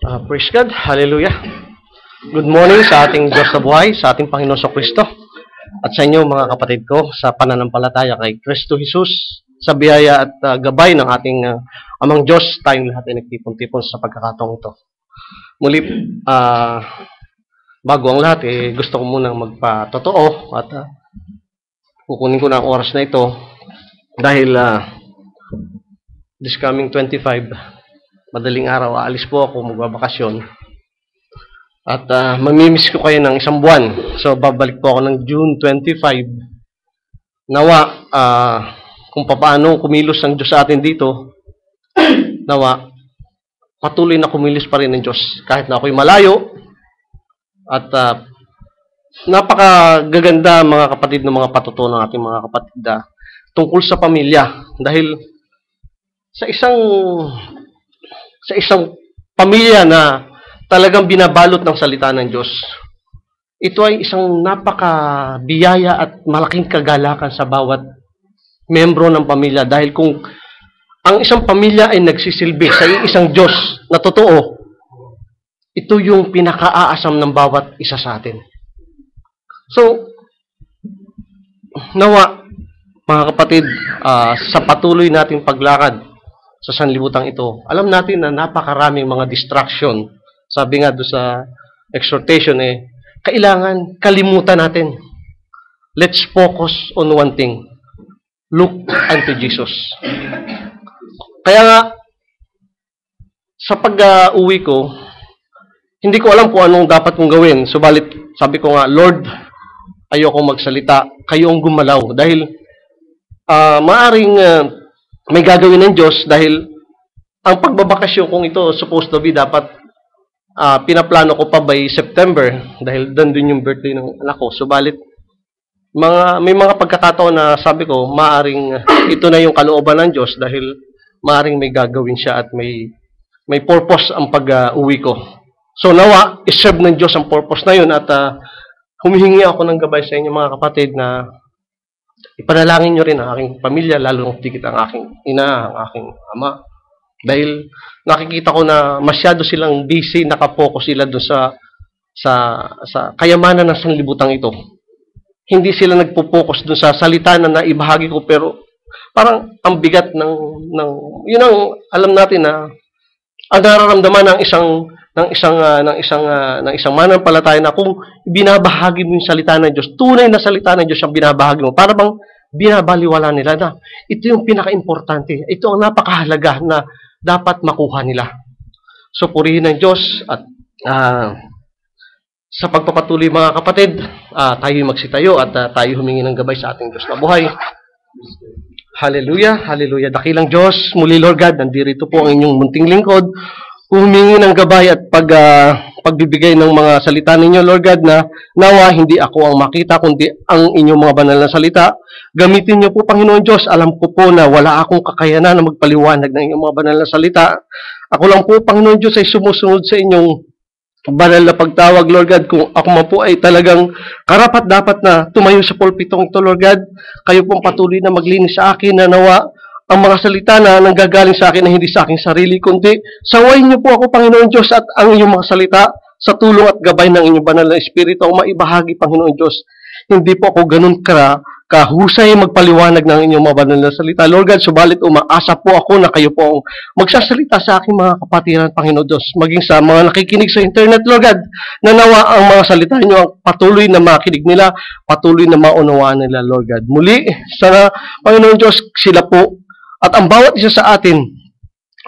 Praise God. Hallelujah. Good morning sa ating Diyos na buhay, sa ating Panginoon sa Kristo, at sa inyo mga kapatid ko sa pananampalataya kay Kristo Jesus, sa biyaya at gabay ng ating Amang Diyos, tayong lahat ay nagtipon-tipon sa pagkakataong ito. Muli, bago ang lahat, gusto ko munang magpatotoo at kukunin ko na ang oras na ito dahil this coming 25, madaling araw, aalis po ako, magbabakasyon. At mamimiss ko kayo ng isang buwan. So, babalik po ako ng June 25. Nawa, kung paano kumilos ang Diyos sa atin dito, nawa, patuloy na kumilos pa rin ng Diyos. Kahit na ako'y malayo. At napakagaganda mga kapatid ng mga patuto ng ating mga kapatid tungkol sa pamilya. Dahil sa isang pamilya na talagang binabalot ng salita ng Diyos, ito ay isang napaka-biyaya at malaking kagalakan sa bawat membro ng pamilya. Dahil kung ang isang pamilya ay nagsisilbi sa isang Diyos na totoo, ito yung pinaka-aasam ng bawat isa sa atin. So, nawa, mga kapatid, sa patuloy nating paglakad sa sanlibutan ito, alam natin na napakaraming mga distraction. Sabi nga doon sa exhortation, kailangan kalimutan natin. Let's focus on one thing. Look unto Jesus. Kaya nga, sa pag-uwi ko, hindi ko alam kung anong dapat kong gawin. Subalit, sabi ko nga, Lord, ayoko magsalita, kayo ang gumalaw. Dahil, maaring may gagawin ng Diyos dahil ang pagbabakasyon kong ito supposed to be dapat pinaplano ko pa by September dahil doon yung birthday ng anak ko. Subalit, may mga pagkakataon na sabi ko, maaring ito na yung kalooban ng Diyos dahil maaring may gagawin siya at may purpose ang pag-uwi ko. So nawa, iserve ng Diyos ang purpose na yun at humihingi ako ng gabay sa inyo mga kapatid na ipanalangin nyo rin ang aking pamilya, lalo ng tigit ang aking ina, ang aking ama. Dahil nakikita ko na masyado silang busy, nakapokus sila doon sa kayamanan ng sanlibutan ito. Hindi sila nagpo-focus doon sa salita na naibahagi ko, pero parang ang bigat ng yun ang alam natin na ang nararamdaman ng isang mananampalataya na kung binabahagi mo yung salita ng Diyos, tunay na salita ng Diyos ang binabahagi mo, para bang binabaliwala nila na ito yung pinaka-importante, ito ang napakahalaga na dapat makuha nila. So, purihin ng Diyos at sa pagpapatuloy mga kapatid, tayo magsitayo at tayo humingi ng gabay sa ating Diyos na buhay. Hallelujah, hallelujah. Dakilang Diyos, muli Lord God, nandito po ang inyong munting lingkod, humingi ng gabay at pagbibigay ng mga salita ninyo, Lord God, na nawa hindi ako ang makita, kundi ang inyong mga banal na salita. Gamitin niyo po, Panginoon Diyos. Alam ko po na wala akong kakayanan na magpaliwanag ng inyong mga banal na salita. Ako lang po, Panginoon Diyos, ay sumusunod sa inyong banal na pagtawag, Lord God. Kung ako man po ay talagang karapat-dapat na tumayo sa pulpitong ito, Lord God, kayo pong patuloy na maglinis sa akin na nawa ang mga salita na nanggagaling sa akin na hindi sa aking sarili, kundi sawayin niyo po ako, Panginoon Diyos, at ang inyong mga salita sa tulong at gabay ng inyong banal na Espiritu ang maibahagi, Panginoon Diyos. Hindi po ako ganun kahusay magpaliwanag ng inyong mga banal na salita, Lord God, subalit umaasa po ako na kayo po ang magsasalita sa aking mga kapatiran, Panginoon Diyos, maging sa mga nakikinig sa internet, Lord God, na nawa ang mga salita niyo ang patuloy na makinig nila, patuloy na maunawaan nila, Lord God. Muli, sana, Panginoon Diyos, sila po at ang bawat isa sa atin,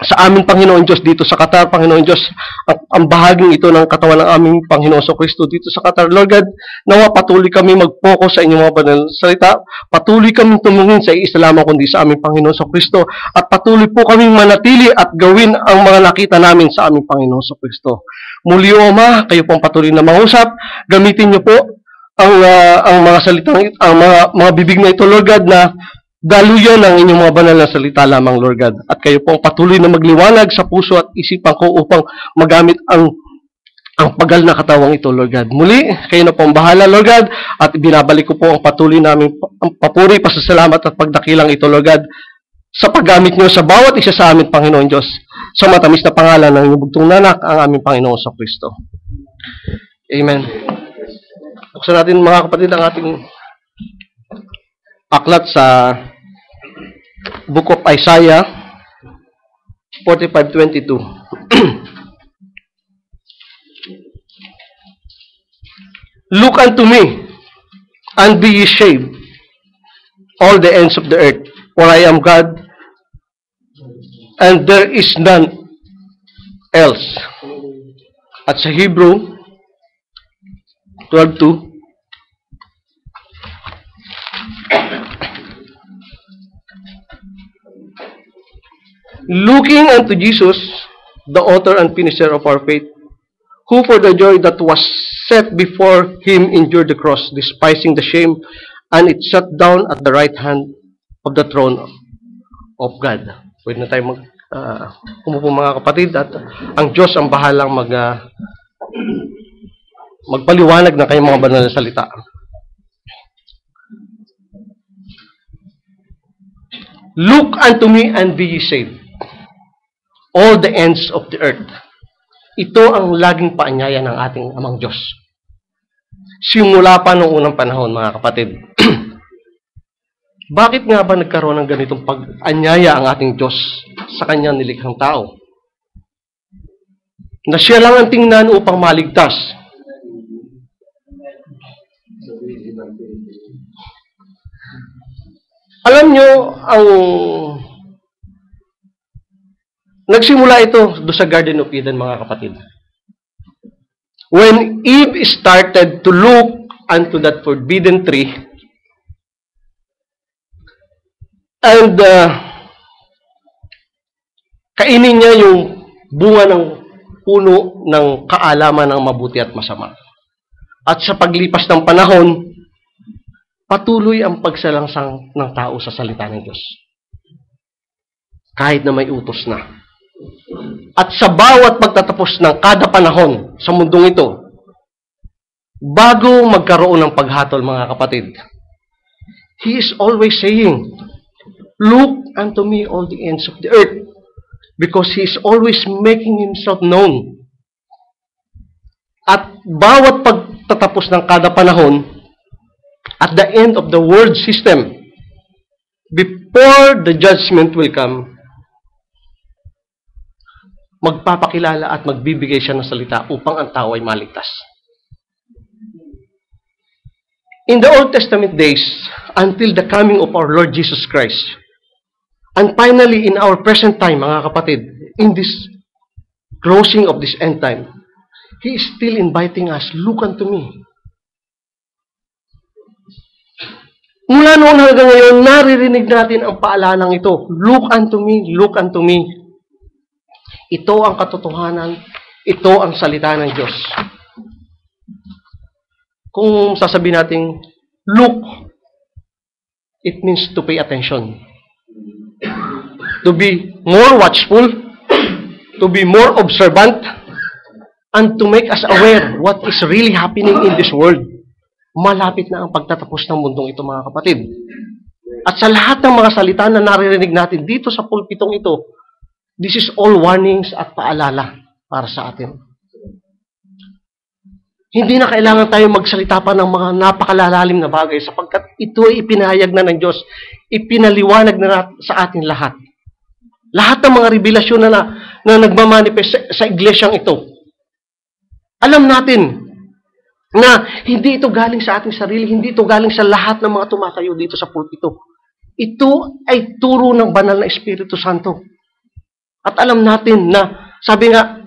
sa aming Panginoon Diyos dito sa Qatar, Panginoon Diyos, ang bahaging ito ng katawan ng aming Panginoon sa Kristo dito sa Qatar, Lord God, nawa patuloy kami mag-focus sa inyong mga banal na salita, patuloy kami tumungin sa isa lamang kundi sa aming Panginoon sa Kristo, at patuloy po kaming manatili at gawin ang mga nakita namin sa aming Panginoon sa Kristo. Muli o Ama, kayo pong patuloy na mangusap, gamitin niyo po ang mga salitang, ang mga bibig na ito, Lord God, na daluyan ang inyong mga banal na salita lamang, Lord God. At kayo pong patuloy na magliwanag sa puso at isipan ko upang magamit ang pagal na katawang ito, Lord God. Muli, kayo na po ang bahala, Lord God, at binabalik ko po ang patuloy namin papuri, pasasalamat at pagdakilang ito, Lord God, sa paggamit nyo sa bawat isa sa amin, Panginoon Diyos. sa matamis na pangalan ng iyong bugtong na anak, ang aming Panginoong Kristo. Amen. Buksan natin mga kapatid ang ating aklat sa Book of Isaiah 45:22. Look unto me, and be ye saved, all the ends of the earth, for I am God, and there is none else. At sa Hebrew 12:2, looking unto Jesus, the author and finisher of our faith, who for the joy that was set before him endured the cross, despising the shame, and it sat down at the right hand of the throne of God. Pwede na tayo umupo mga kapatid, at ang Diyos ang bahalang magpaliwanag ng kanyang mga banal na salita. Look unto me and be ye saved, all the ends of the earth. Ito ang laging paanyaya ng ating amang Diyos. Simula pa noong unang panahon, mga kapatid. Bakit nga ba nagkaroon ng ganitong pag-anyaya ang ating Diyos sa kanyang nilikhang tao? Na siya lang ang tingnan upang maligtas. Alam nyo, nagsimula ito do sa Garden of Eden, mga kapatid. When Eve started to look unto that forbidden tree, and kainin niya yung bunga ng puno ng kaalaman ng mabuti at masama. At sa paglipas ng panahon, patuloy ang pagsalangsang ng tao sa salita ng Diyos. Kahit na may utos na. At sa bawat pagtatapos ng kada panahon sa mundong ito, bago magkaroon ng paghatol, mga kapatid, He is always saying, look unto me all the ends of the earth, because He is always making Himself known. At bawat pagtatapos ng kada panahon, at the end of the world system, before the judgment will come, magpapakilala at magbibigay siya ng salita upang ang tao ay maligtas. In the Old Testament days, until the coming of our Lord Jesus Christ, and finally in our present time, mga kapatid, in this closing of this end time, He is still inviting us, look unto me. Mula noon hanggang ngayon, naririnig natin ang paalalang ito. Look unto me, look unto me. Ito ang katotohanan, ito ang salita ng Diyos. Kung sasabihin natin, look, it means to pay attention. To be more watchful, to be more observant, and to make us aware what is really happening in this world. Malapit na ang pagtatapos ng mundong ito, mga kapatid. At sa lahat ng mga salita na naririnig natin dito sa pulpitong ito, this is all warnings at paalala para sa atin. Hindi na kailangan tayo magsalita pa ng mga napakalalalim na bagay sapagkat ito ay ipinahayag na ng Diyos, ipinaliwanag na sa atin lahat. Lahat ng mga revelasyon na nagmamanifest sa iglesyang ito. Alam natin na hindi ito galing sa ating sarili, hindi ito galing sa lahat ng mga tumatayo dito sa pulpito. Ito ay turo ng banal na Espiritu Santo. At alam natin na, sabi nga,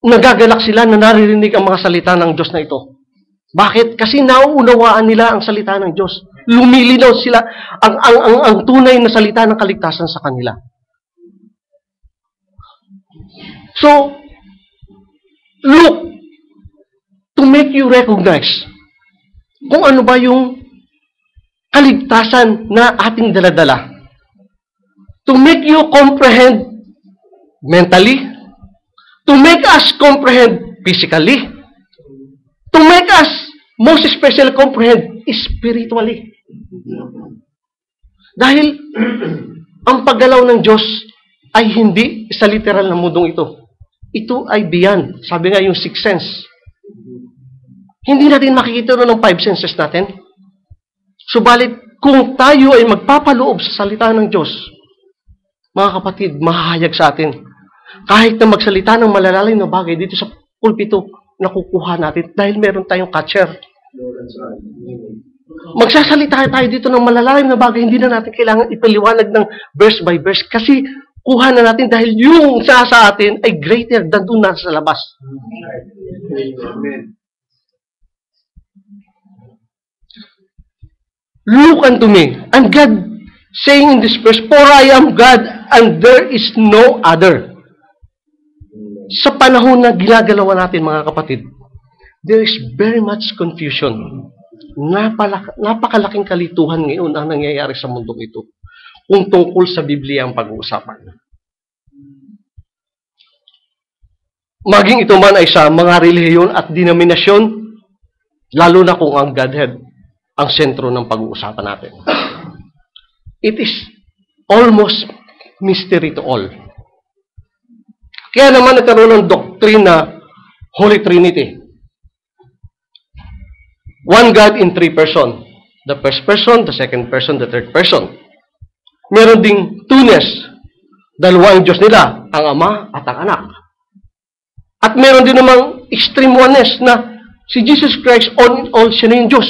nagagalak sila na naririnig ang mga salita ng Diyos na ito. Bakit? Kasi nauunawaan nila ang salita ng Diyos. Lumilinaw sila ang tunay na salita ng kaligtasan sa kanila. So, look, to make you recognize kung ano ba yung kaligtasan na ating daladala. To make you comprehend mentally, to make us comprehend physically, to make us most especially comprehend spiritually. Dahil ang paggalaw ng Diyos ay hindi sa literal na mundong ito. Ito ay beyond. Sabi nga yung sixth sense. Hindi natin makikita ng five senses natin. Subalit, kung tayo ay magpapaloob sa salita ng Diyos, mga kapatid, mahahayag sa atin. Kahit na magsalita ng malalalim na bagay dito sa pulpito, nakukuha natin dahil meron tayong catcher. Magsasalita tayo dito ng malalalim na bagay, hindi na natin kailangan ipaliwanag ng verse by verse kasi kuha na natin dahil yung sa atin ay greater than doon na sa labas. Amen. Look unto me. And God saying in this verse, for I am God and there is no other. Sa panahon na ginagalawan natin, mga kapatid, there is very much confusion. Napakalaking kalituhan ngayon ang nangyayari sa mundong ito kung tungkol sa Biblia ang pag-uusapan. Maging ito man ay sa mga relihiyon at denominasyon, lalo na kung ang Godhead ang sentro ng pag-uusapan natin. It is almost mystery to all. Kaya naman nagkaroon ng doctrine na Holy Trinity. One God in three person. The first person, the second person, the third person. Meron ding two-ness. Dalawa ang Diyos nila, ang Ama at ang Anak. At meron din namang extreme oneness na si Jesus Christ on all siya na yung Diyos.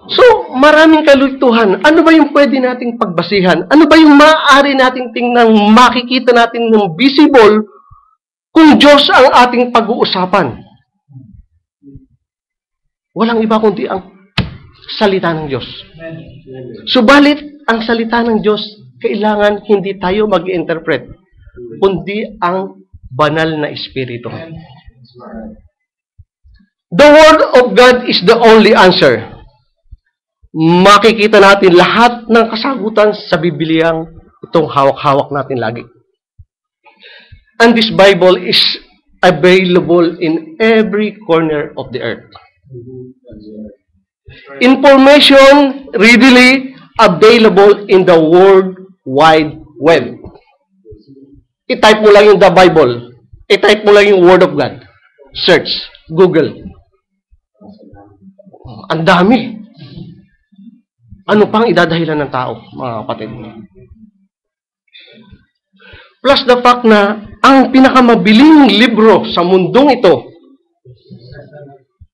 So, maraming kalituhan. Ano ba yung pwede nating pagbasihan? Ano ba yung maaari nating tingnan, makikita natin ng visible kung Diyos ang ating pag-uusapan? Walang iba kundi ang salita ng Diyos. Subalit, ang salita ng Diyos, kailangan hindi tayo mag-interpret, kundi ang banal na Espiritu. The Word of God is the only answer. Makikita natin lahat ng kasagutan sa Bibliang itong hawak-hawak natin lagi. And this Bible is available in every corner of the earth. Information readily available in the World Wide Web. I-type mo lang yung the Bible. I-type mo lang yung Word of God. Search. Google. Ang dami. Ano pang idadahilan ng tao, mga kapatid? Plus the fact na ang pinakamabiling libro sa mundong ito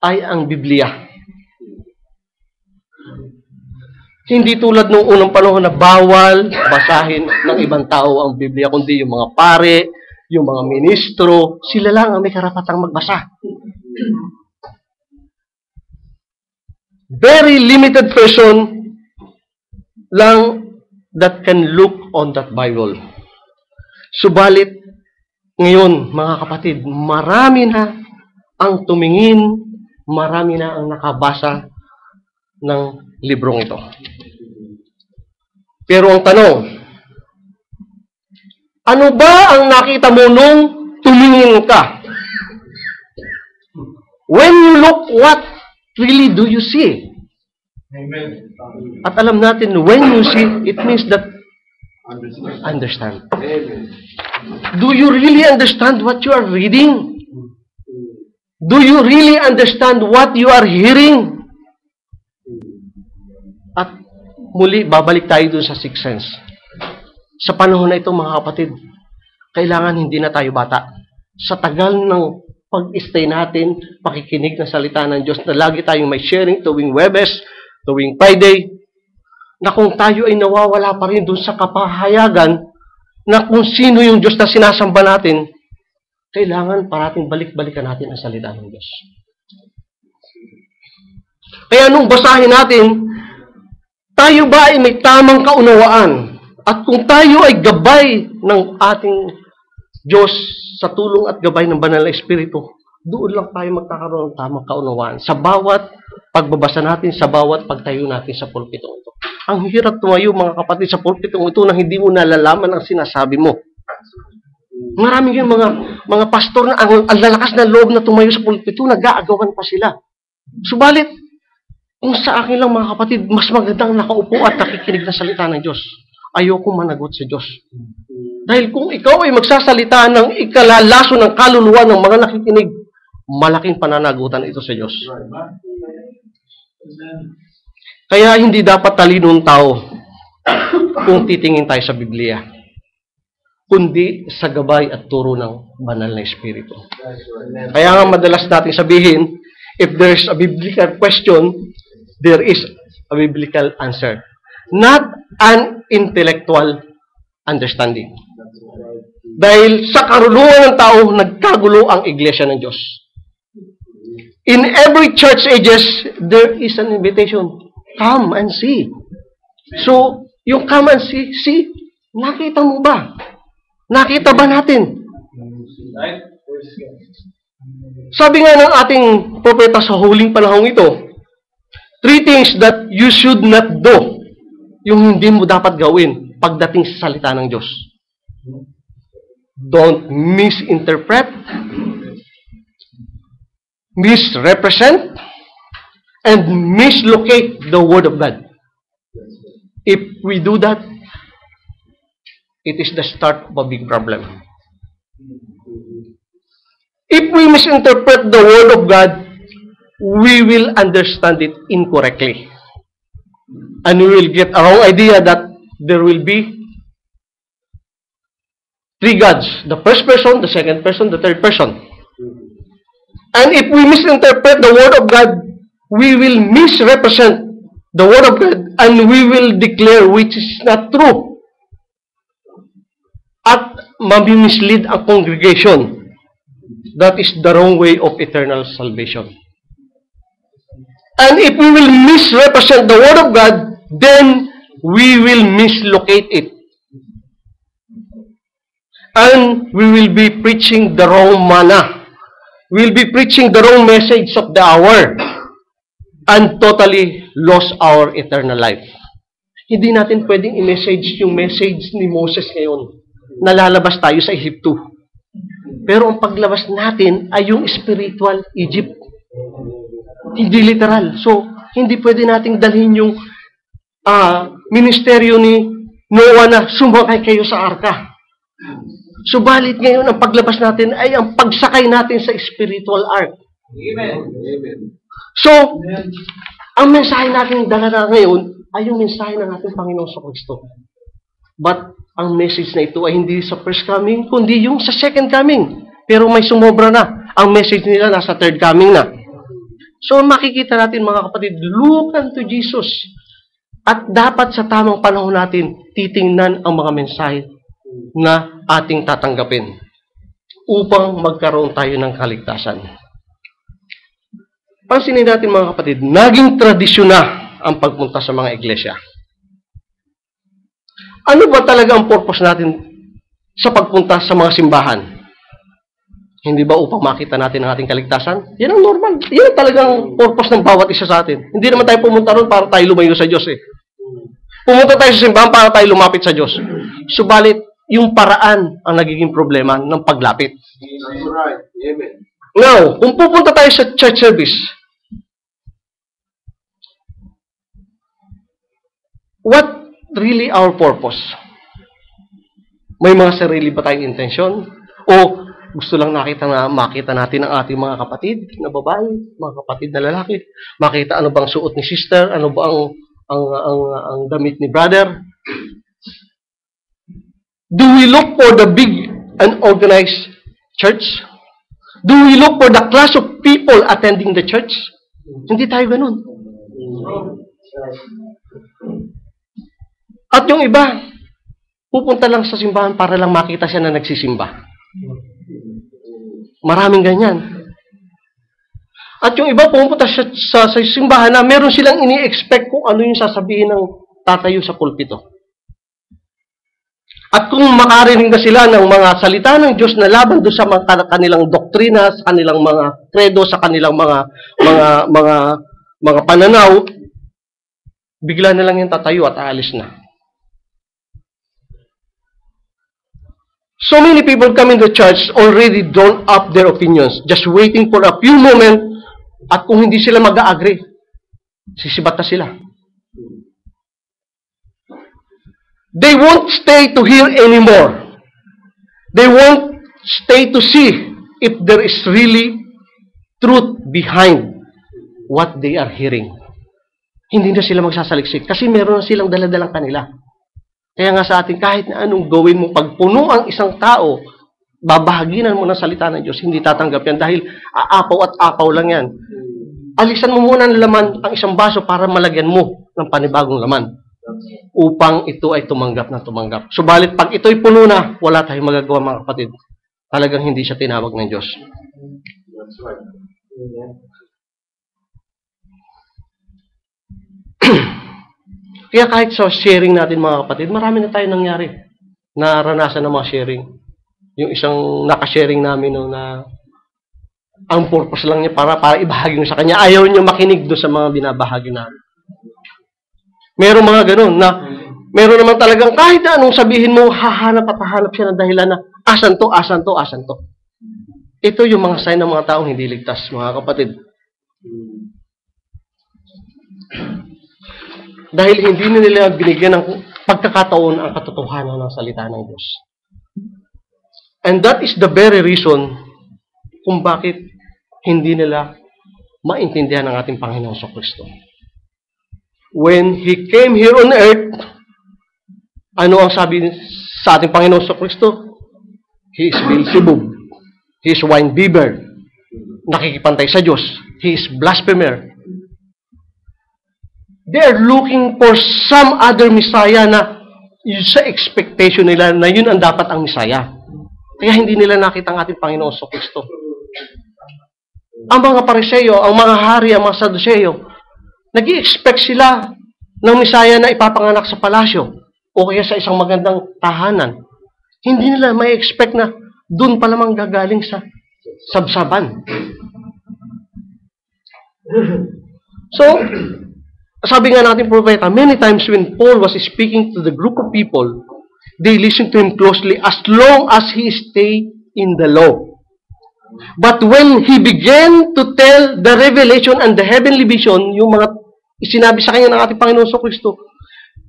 ay ang Biblia. Hindi tulad nung unang panahon na bawal basahin ng ibang tao ang Biblia, kundi yung mga pare, yung mga ministro, sila lang ang may karapatang magbasa. Very limited person lang that can look on that Bible. Subalit, ngayon, mga kapatid, marami na ang tumingin, marami na ang nakabasa ng librong ito. Pero ang tanong, ano ba ang nakita mo nung tumingin ka? When you look, what really do you see? Amen. At alam natin, when you see, it means that understand. Amen. Do you really understand what you are reading? Do you really understand what you are hearing? At muli, babalik tayo dun sa sixth sense. Sa panahon na ito, mga kapatid, kailangan hindi na tayo bata. Sa tagal ng pag-stay natin, pakikinig ng salita ng Diyos, na lagi tayong may sharing tuwing Webes, tuwing Friday, na kung tayo ay nawawala pa rin dun sa kapahayagan na kung sino yung Diyos na sinasamba natin, kailangan parating balik-balikan natin ang salita ng Diyos. Kaya nung basahin natin, tayo ba ay may tamang kaunawaan? At kung tayo ay gabay ng ating Diyos sa tulong at gabay ng Banal na Espiritu, doon lang tayo magkakaroon ng tamang kaunawaan sa bawat pagbabasa natin, sa bawat pagtayo natin sa pulpitong ito. Ang hirap tumayo, mga kapatid, sa pulpitong ito na hindi mo nalalaman ang sinasabi mo. Maraming yung mga pastor na ang lalakas na loob na tumayo sa pulpito, nag-aagawan pa sila. Subalit, kung sa akin lang, mga kapatid, mas magandang nakaupo at nakikinig na salita ng Diyos. ayoko managot sa Diyos. Dahil kung ikaw ay magsasalita ng ikalalaso ng kaluluwa ng mga nakikinig, malaking pananagutan ito sa Diyos. Kaya hindi dapat talinong tao kung titingin tayo sa Biblia, kundi sa gabay at turo ng banal na Espiritu. Kaya nga madalas natin sabihin, if there's a biblical question, there is a biblical answer. Not an intellectual understanding. Dahil sa karunungan ng tao, nagkagulo ang iglesia ng Diyos. In every church ages, there is an invitation. Come and see. So, yung come and see, nakita mo ba? Nakita ba natin? Sabi nga ng ating propeta sa huling panahong ito, 3 things that you should not do. Yung hindi mo dapat gawin pagdating sa salita ng Diyos. Don't misinterpret, misrepresent, and mislocate the Word of God. If we do that, it is the start of a big problem. If we misinterpret the Word of God, we will understand it incorrectly. And we will get a wrong idea that there will be 3 gods. The first person, the second person, the third person. And if we misinterpret the Word of God, we will misrepresent the Word of God and we will declare which is not true. At mamimislead ang congregation. That is the wrong way of eternal salvation. And if we will misrepresent the Word of God, then we will mislocate it. And we will be preaching the wrong manna. We will be preaching the wrong message of the hour. And totally lost our eternal life. Hindi natin pwedeng i-message yung message ni Moses ngayon. Nalalabas tayo sa Egypto. Pero ang paglabas natin ay yung spiritual Egypt. Hindi literal. So, hindi pwede nating dalhin yung ministeryo ni Noah na sumakay kayo sa arka. Subalit ngayon, ang paglabas natin ay ang pagsakay natin sa spiritual ark. Amen. So, ang mensahe natin dala na ngayon ay yung mensahe ng ating Panginoon sa Kristo. But, ang message na ito ay hindi sa first coming, kundi yung sa second coming. Pero may sumobra na. Ang message nila nasa third coming na. So, makikita natin mga kapatid, look unto Jesus. At dapat sa tamang panahon natin, titingnan ang mga mensahe na ating tatanggapin upang magkaroon tayo ng kaligtasan. Pansinin natin mga kapatid, naging tradisyon na ang pagpunta sa mga iglesia. Ano ba talaga ang purpose natin sa pagpunta sa mga simbahan? Hindi ba upang makita natin ang ating kaligtasan? Yan ang normal. Yan ang talagang purpose ng bawat isa sa atin. Hindi naman tayo pumunta ron para tayo lumayo sa Diyos eh. Pumunta tayo sa simbahan para tayo lumapit sa Diyos. Subalit, yung paraan ang nagiging problema ng paglapit. Now, kung pupunta tayo sa church service, what really our purpose? May mga sarili ba tayong intensyon? O gusto lang makita natin ang ating mga kapatid na babae, mga kapatid na lalaki, makita ano bang suot ni sister, ano ba ang damit ni brother? Do we look for the big and organized church? Do we look for the class of people attending the church? Hindi tayo ganun. At yung iba, pupunta lang sa simbahan para lang makita siya na nagsisimba. Maraming ganyan. At yung iba, pupunta sa simbahan na meron silang ini-expect kung ano yung sasabihin ng tatayo sa pulpito. At kung makarinig na sila ng mga salita ng Diyos na laban doon sa kanilang doktrina, sa kanilang mga credo, sa kanilang mga pananaw, bigla na lang yung tatayo at aalis na. So many people come in the church already drawn up their opinions, just waiting for a few moments, at kung hindi sila mag-agree, sisibat na sila. They won't stay to hear anymore. They won't stay to see if there is really truth behind what they are hearing. Hindi na sila magsasaliksik kasi meron na silang daladalang kanila. Kaya nga sa atin, kahit na anong gawin mo, pag puno ang isang tao, babahaginan mo ng salita ng Diyos, hindi tatanggap yan dahil aapaw at apaw lang yan. Alisan mo muna ng laman ang isang baso para malagyan mo ng panibagong laman upang ito ay tumanggap na tumanggap. Subalit pag ito'y puno na, wala tayong magagawa mga kapatid. Talagang hindi siya tinawag ng Diyos. That's right. Kaya kahit sa sharing natin mga kapatid, marami na tayo nangyari. Naranasan ng mga sharing. Yung isang nakasharing namin na ang purpose lang niya para ibahagi mo sa kanya. Ayaw niya makinig doon sa mga binabahagi namin. Merong mga ganun na meron naman talagang kahit anong sabihin mo, hahanap at hahanap siya ng dahilan na asan to, asan to, asan to. Ito yung mga sign ng mga taong hindi ligtas, mga kapatid. Dahil hindi nila binigyan ng pagkakataon ang katotohanan ng salita ng Diyos. And that is the very reason kung bakit hindi nila maintindihan ang ating Panginoong Kristo. When He came here on earth, ano ang sabi sa ating Panginoong Kristo? He is Beelzebub. He is winebibber. Nakikipantay sa Diyos. He is blasphemer. They are looking for some other Messiah na yun sa expectation nila na yun ang dapat ang Messiah. Kaya hindi nila nakita ang ating Panginoon Kristo. Ang mga Pariseo, ang mga hari, ang mga Saduceo, nag-i-expect sila ng Messiah na ipapanganak sa palasyo o kaya sa isang magandang tahanan. Hindi nila may expect na doon pa lamang gagaling sa sabsaban. So, sabi nga natin propeta, many times when Paul was speaking to the group of people, they listened to him closely as long as he stayed in the law. But when he began to tell the revelation and the heavenly vision, yung mga isinabi sa kanya ng ating Panginoon Kristo,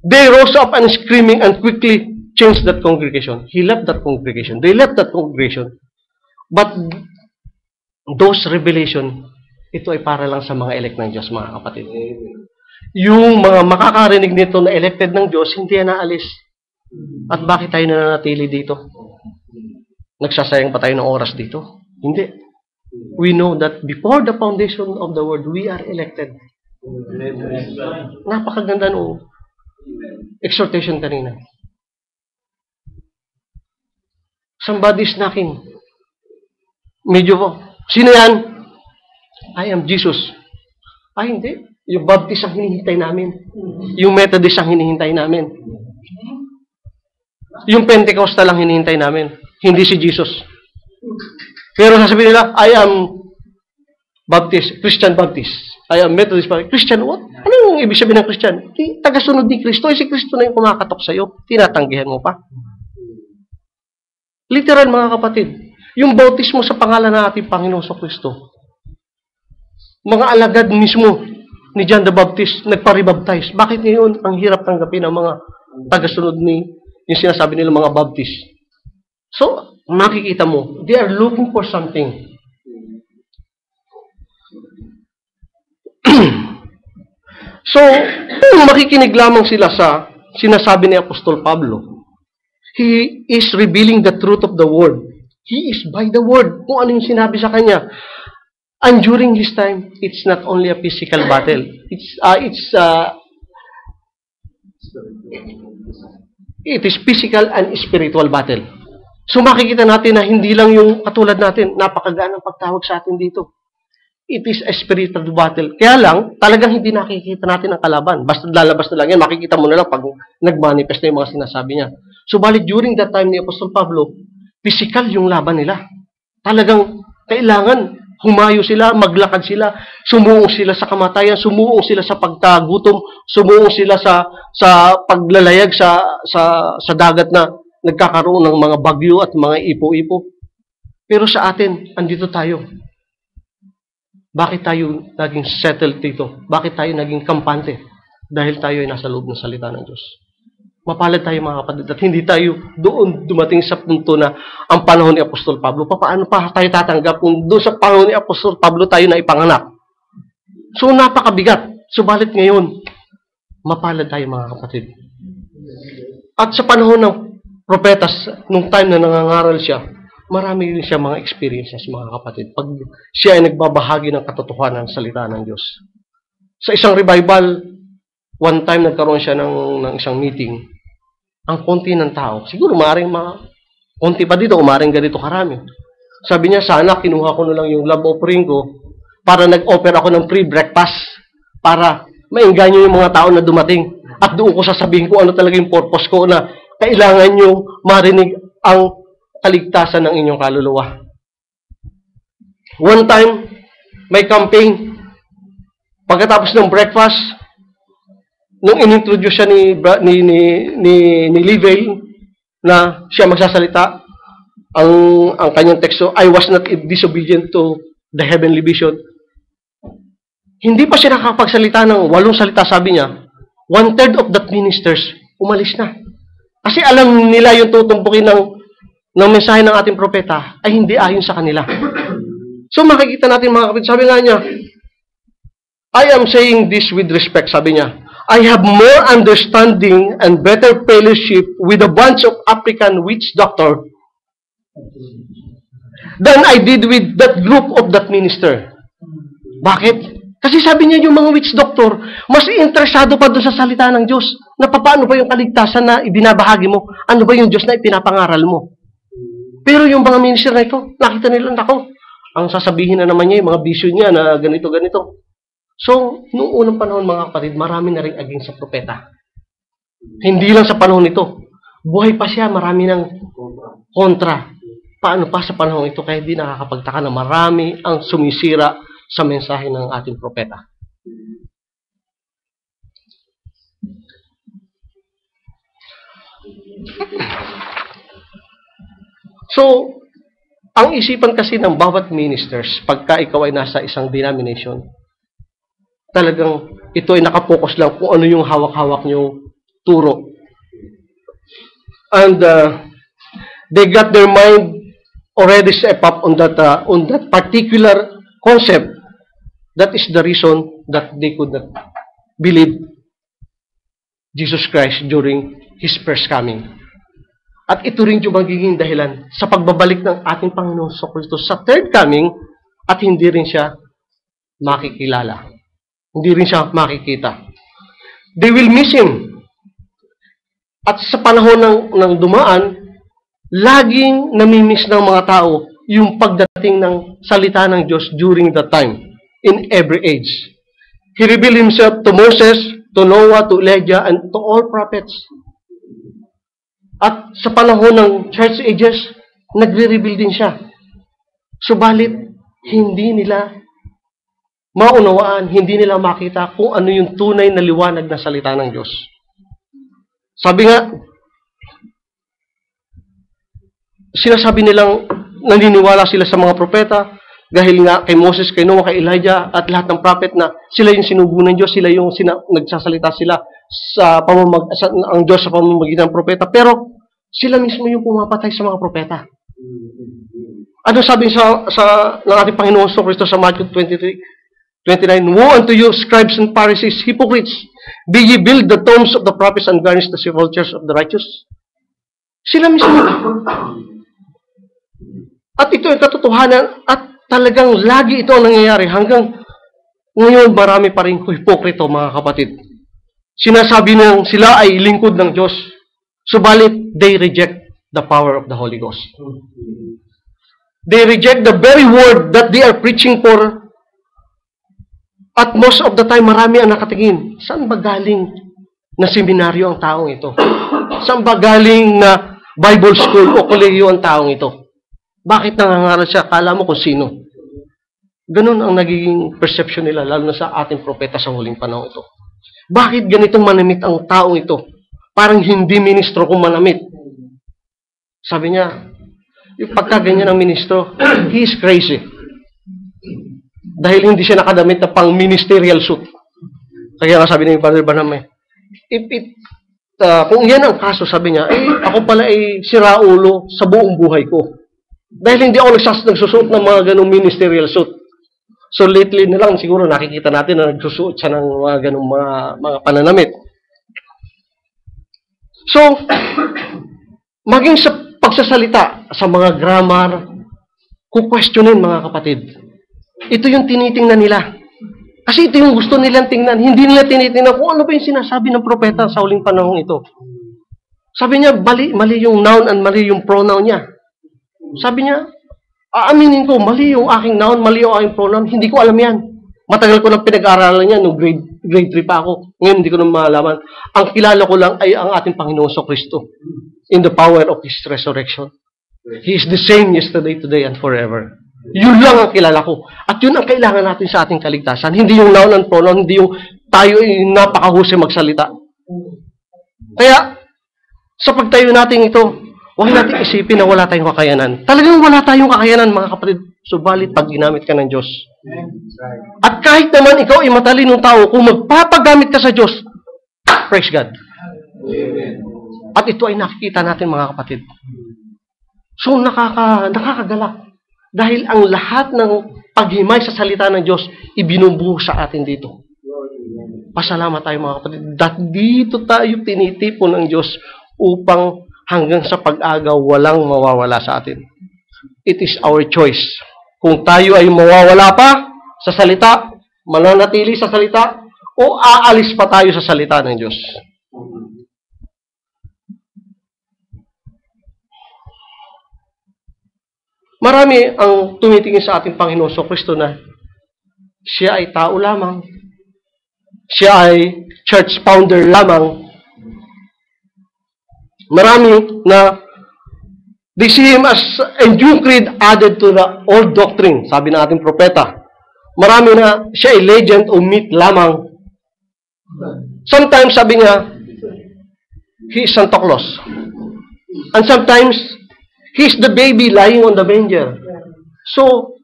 they rose up and screaming and quickly changed that congregation. He left that congregation. They left that congregation. But those revelation, ito ay para lang sa mga elect ng Diyos, mga kapatid. Yung mga makakarinig nito na elected ng Diyos, hindi yan naalis. At bakit tayo nananatili dito? Nagsasayang pa tayo ng oras dito? Hindi. We know that before the foundation of the world, we are elected. Napakaganda noong exhortation kanina. Somebody's knocking. Medyo po. Sino yan? I am Jesus. Ay, hindi. Yung Baptist ang hinihintay namin. Yung Methodist ang hinihintay namin. Yung Pentecostal ang hinihintay namin. Hindi si Jesus. Pero sasabihin nila, I am Baptist, Christian Baptist. I am Methodist Baptist. Christian what? Ano yung ibig sabihin ng Christian? Tagasunod ni Kristo. Si Kristo na yung kumakatok sa'yo. Tinatanggihan mo pa. Literal, mga kapatid. Yung bautismo sa pangalan ng ating Panginoon Kristo. Mga alagad mismo ni John the Baptist nagparibaptize. Bakit ngayon ang hirap tanggapin ng mga tagasunod ni yung sinasabi nila mga Baptist? So, makikita mo, they are looking for something. So, kung makikinig lamang sila sa sinasabi ni Apostol Pablo, he is revealing the truth of the word. He is by the word. Kung ano yung sinabi sa kanya. And during his time, it's not only a physical battle. It is physical and spiritual battle. So makikita natin na hindi lang yung katulad natin, napakagaan ang pagtawag sa atin dito. It is a spiritual battle. Kaya lang, talagang hindi nakikita natin ang kalaban. Basta lalabas na lang yan, makikita mo na lang pag nag-manifest na yung mga sinasabi niya. Subalit during that time ni Apostol Pablo, physical yung laban nila. Talagang kailangan humayo sila, maglakad sila, sumuong sila sa kamatayan, sumuong sila sa pagkagutom, sumuong sila sa paglalayag sa dagat na nagkakaroon ng mga bagyo at mga ipo-ipo. Pero sa atin, andito tayo. Bakit tayo naging settled dito? Bakit tayo naging kampante? Dahil tayo ay nasa loob ng salita ng Diyos. Mapalad tayo mga kapatid at hindi tayo doon dumating sa punto na ang panahon ni Apostol Pablo. Paano pa tayo tatanggap kung doon sa panahon ni Apostol Pablo tayo na ipanganak? So napakabigat. Subalit ngayon, mapalad tayo mga kapatid. At sa panahon ng propetas, nung time na nangangaral siya, marami rin siya mga experiences mga kapatid. Pag siya ay nagbabahagi ng katotohanan ng salita ng Diyos. Sa isang revival, one time nagkaroon siya ng isang meeting. Ang konti ng tao, siguro maaaring konti pa dito, maaaring ganito karami. Sabi niya, sana kinuha ko na lang yung love offering ko para nag-offer ako ng free breakfast para maingganyo yung mga tao na dumating. At doon ko sasabihin ko ano talaga yung purpose ko na kailangan nyo marinig ang kaligtasan ng inyong kaluluwa. One time, may campaign. Pagkatapos ng breakfast, nung inintroduce siya ni Livell na siya magsasalita, ang kanyang teksto, I was not disobedient to the heavenly vision. Hindi pa siya nakapagsalita ng 8 salita, sabi niya, 1/3 of that ministers umalis na. Kasi alam nila yung tutumpukin ng mensahe ng ating propeta ay hindi ayon sa kanila. So makikita natin mga kapatid, sabi nga niya, I am saying this with respect, sabi niya, I have more understanding and better fellowship with a bunch of African witch doctor than I did with that group of that minister. Bakit? Kasi sabi niya yung mga witch doctor, mas interesado pa doon sa salita ng Diyos na paano ba yung kaligtasan na ibinabahagi mo? Ano ba yung Diyos na ipinapangaral mo? Pero yung mga minister na ito, nakita nila, nako, ang sasabihin na naman niya, yung mga bisyo niya na ganito-ganito. So, noong unang panahon mga kapatid, marami na rin aging sa propeta. Hindi lang sa panahon nito. Buhay pa siya, marami ng kontra. Paano pa sa panahon ito? Kaya di nakakapagtaka na marami ang sumisira sa mensahe ng ating propeta. So, ang isipan kasi ng bawat ministers, pagka ikaw ay nasa isang denomination, talagang ito ay nakapokus lang kung ano yung hawak-hawak niyong turo. And they got their mind already set up on that particular concept. That is the reason that they could not believe Jesus Christ during His first coming. At ito rin yung magiging dahilan sa pagbabalik ng ating Panginoon sa Kristo sa third coming at hindi rin siya makikilala. Hindi rin siya makikita. They will miss Him. At sa panahon ng dumaan, laging namimiss ng mga tao yung pagdating ng salita ng Diyos during that time, in every age. He revealed Himself to Moses, to Noah, to Elijah, and to all prophets. At sa panahon ng church ages, nagre-reveal din siya. Subalit, hindi nila maunawaan, hindi nila makita kung ano yung tunay na liwanag na salita ng Diyos. Sabi nga, sinasabi nilang naniniwala sila sa mga propeta dahil nga kay Moses, kay Noah, kay Elijah at lahat ng prophet na sila yung sinugo ng Diyos, sila yung nagsasalita sila ang Diyos sa pamamagitan ng propeta. Pero sila mismo yung pumapatay sa mga propeta. Ano sabi ng ating Panginoon Kristo sa Matthew 23:29, Woe unto you, scribes and Pharisees, hypocrites! Be ye build the tombs of the prophets and garnish the sepulchres of the righteous? Sila mismo. At ito ay katotohanan at talagang lagi ito ang nangyayari hanggang ngayon marami pa rin hipokrito mga kapatid. Sinasabi nang sila ay lingkod ng Diyos, subalit they reject the power of the Holy Ghost. They reject the very word that they are preaching for. At most of the time, marami ang nakatingin. Saan ba galing na seminaryo ang taong ito? Saan ba galing na Bible school o kolehiyo ang taong ito? Bakit nangangaral siya? Kala mo kung sino. Ganun ang nagiging perception nila, lalo na sa ating propeta sa huling panahon ito. Bakit ganitong manamit ang taong ito? Parang hindi ministro kung manamit. Sabi niya, yung pagkaganyan ng ministro, he is crazy. Dahil hindi siya nakadamit na pang ministerial suit. Kaya nga sabi ni Father Banham, if it kung yan ang kaso, sabi niya, ako pala ay siraulo sa buong buhay ko. Dahil hindi ako nagsusuot ng mga ganong ministerial suit. So lately na lang siguro nakikita natin na nagsusuot siya ng mga ganong mga pananamit. So, maging sa pagsasalita sa mga grammar, kukwestiyonin mga kapatid. Ito yung tinitingnan nila. Kasi ito yung gusto nilang tingnan. Hindi nila tinitingnan kung ano ba yung sinasabi ng propeta sa huling panahong ito. Sabi niya, mali yung noun and mali yung pronoun niya. Sabi niya, aaminin ko, mali yung aking noun, mali yung aking pronoun. Hindi ko alam yan. Matagal ko nang pinag-aaralan yan nung grade 3 pa ako. Ngayon hindi ko na malaman. Ang kilala ko lang ay ang ating Panginoon Kristo in the power of His resurrection. He is the same yesterday, today, and forever. Yun lang ang kilala ko. At yun ang kailangan natin sa ating kaligtasan. Hindi yung noun and pronoun, hindi yung tayo ay napakahusay magsalita. Kaya, sa pagtayo natin ito, huwag natin isipin na wala tayong kakayanan. Talagang wala tayong kakayanan, mga kapatid. Subalit pag ginamit ka ng Diyos. At kahit naman ikaw ay matalinong tao, kung magpapagamit ka sa Diyos, praise God. At ito ay nakikita natin, mga kapatid. So, nakakagalak. Dahil ang lahat ng paghimay sa salita ng Diyos, ibinubuo sa atin dito. Pasalamat tayo, mga kapatid. Dahil dito tayo tinitipon ng Diyos upang hanggang sa pag-agaw, walang mawawala sa atin. It is our choice. Kung tayo ay mawawala pa sa salita, mananatili sa salita, o aalis pa tayo sa salita ng Diyos. Marami ang tumitingin sa ating Panginoon Kristo na siya ay tao lamang. Siya ay church founder lamang. Marami na they see Him as a new creed added to the old doctrine, sabi ng ating propeta. Marami na siya ay legend o myth lamang. Sometimes, sabi niya, He is Santa Claus. And sometimes, He is the baby lying on the manger. So,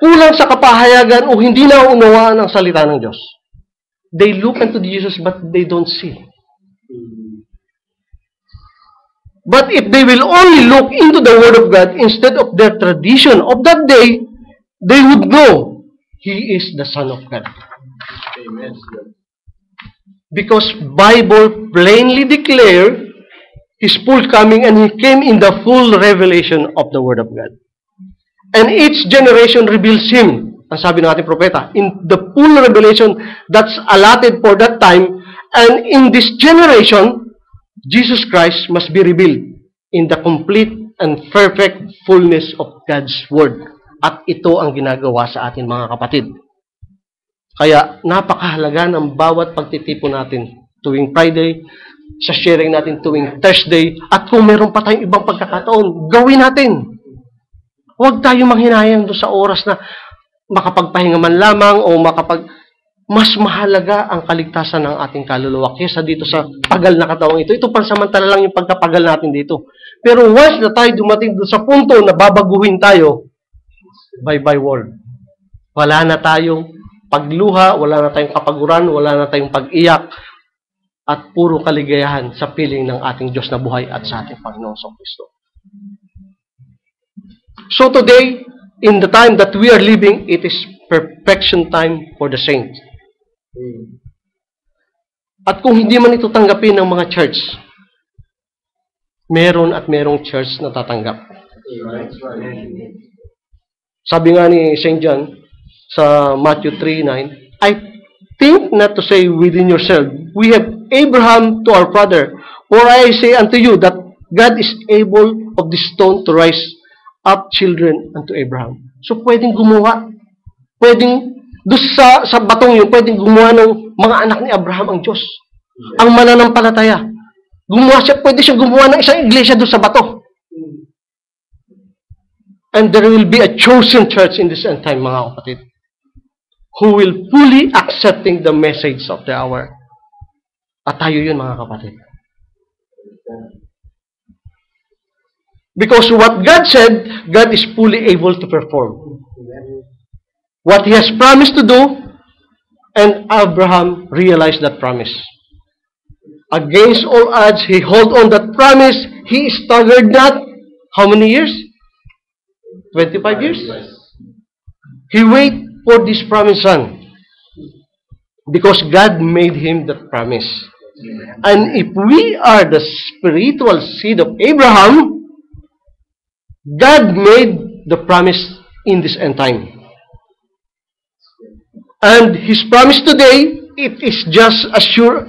kulang sa kapahayagan o hindi na unawaan ang salita ng Diyos. They look unto Jesus but they don't see. But if they will only look into the Word of God instead of their tradition of that day, they would know He is the Son of God. Amen. Because Bible plainly declare His full coming, and He came in the full revelation of the Word of God. And each generation reveals Him, ang sabi ng ating propeta, in the full revelation that's allotted for that time. And in this generation, Jesus Christ must be revealed in the complete and perfect fullness of God's Word. At ito ang ginagawa sa atin, mga kapatid. Kaya napakahalaga ng bawat pagtitipon natin tuwing Friday, sa sharing natin tuwing Thursday, at kung meron pa tayong ibang pagkakataon, gawin natin. Huwag tayo manghinayang doon sa oras na makapagpahinga man lamang o mas mahalaga ang kaligtasan ng ating kaluluwa kaysa dito sa pagal na katawang ito. Ito pansamantala lang yung pagkapagal natin dito. Pero once na tayo dumating doon sa punto na babaguhin tayo, bye-bye world. Wala na tayong pagluha, wala na tayong kapaguran, wala na tayong pag-iyak, at puro kaligayahan sa piling ng ating Diyos na buhay at sa ating Panginoong Kristo. So today, in the time that we are living, it is perfection time for the saints. At kung hindi man ito tanggapin ng mga church, meron at merong church na tatanggap. Sabi nga ni St. John sa Matthew 3:9, I think not to say within yourself, we have Abraham to our father, for I say unto you that God is able of this stone to rise up children unto Abraham. So pwedeng gumawa, pwedeng doon sa batong yun, pwedeng gumawa ng mga anak ni Abraham ang Diyos. Ang mananampalataya. Pwede siyang gumawa ng isang iglesia doon sa bato. And there will be a chosen church in this end time, mga kapatid, who will fully accepting the message of the hour. At tayo yun, mga kapatid. Because what God said, God is fully able to perform. What He has promised to do, and Abraham realized that promise. Against all odds, he held on that promise. He staggered not. How many years? 25 years? He waited for this promised son. Because God made him that promise. And if we are the spiritual seed of Abraham, God made the promise in this end time. And His promise today, it is just as sure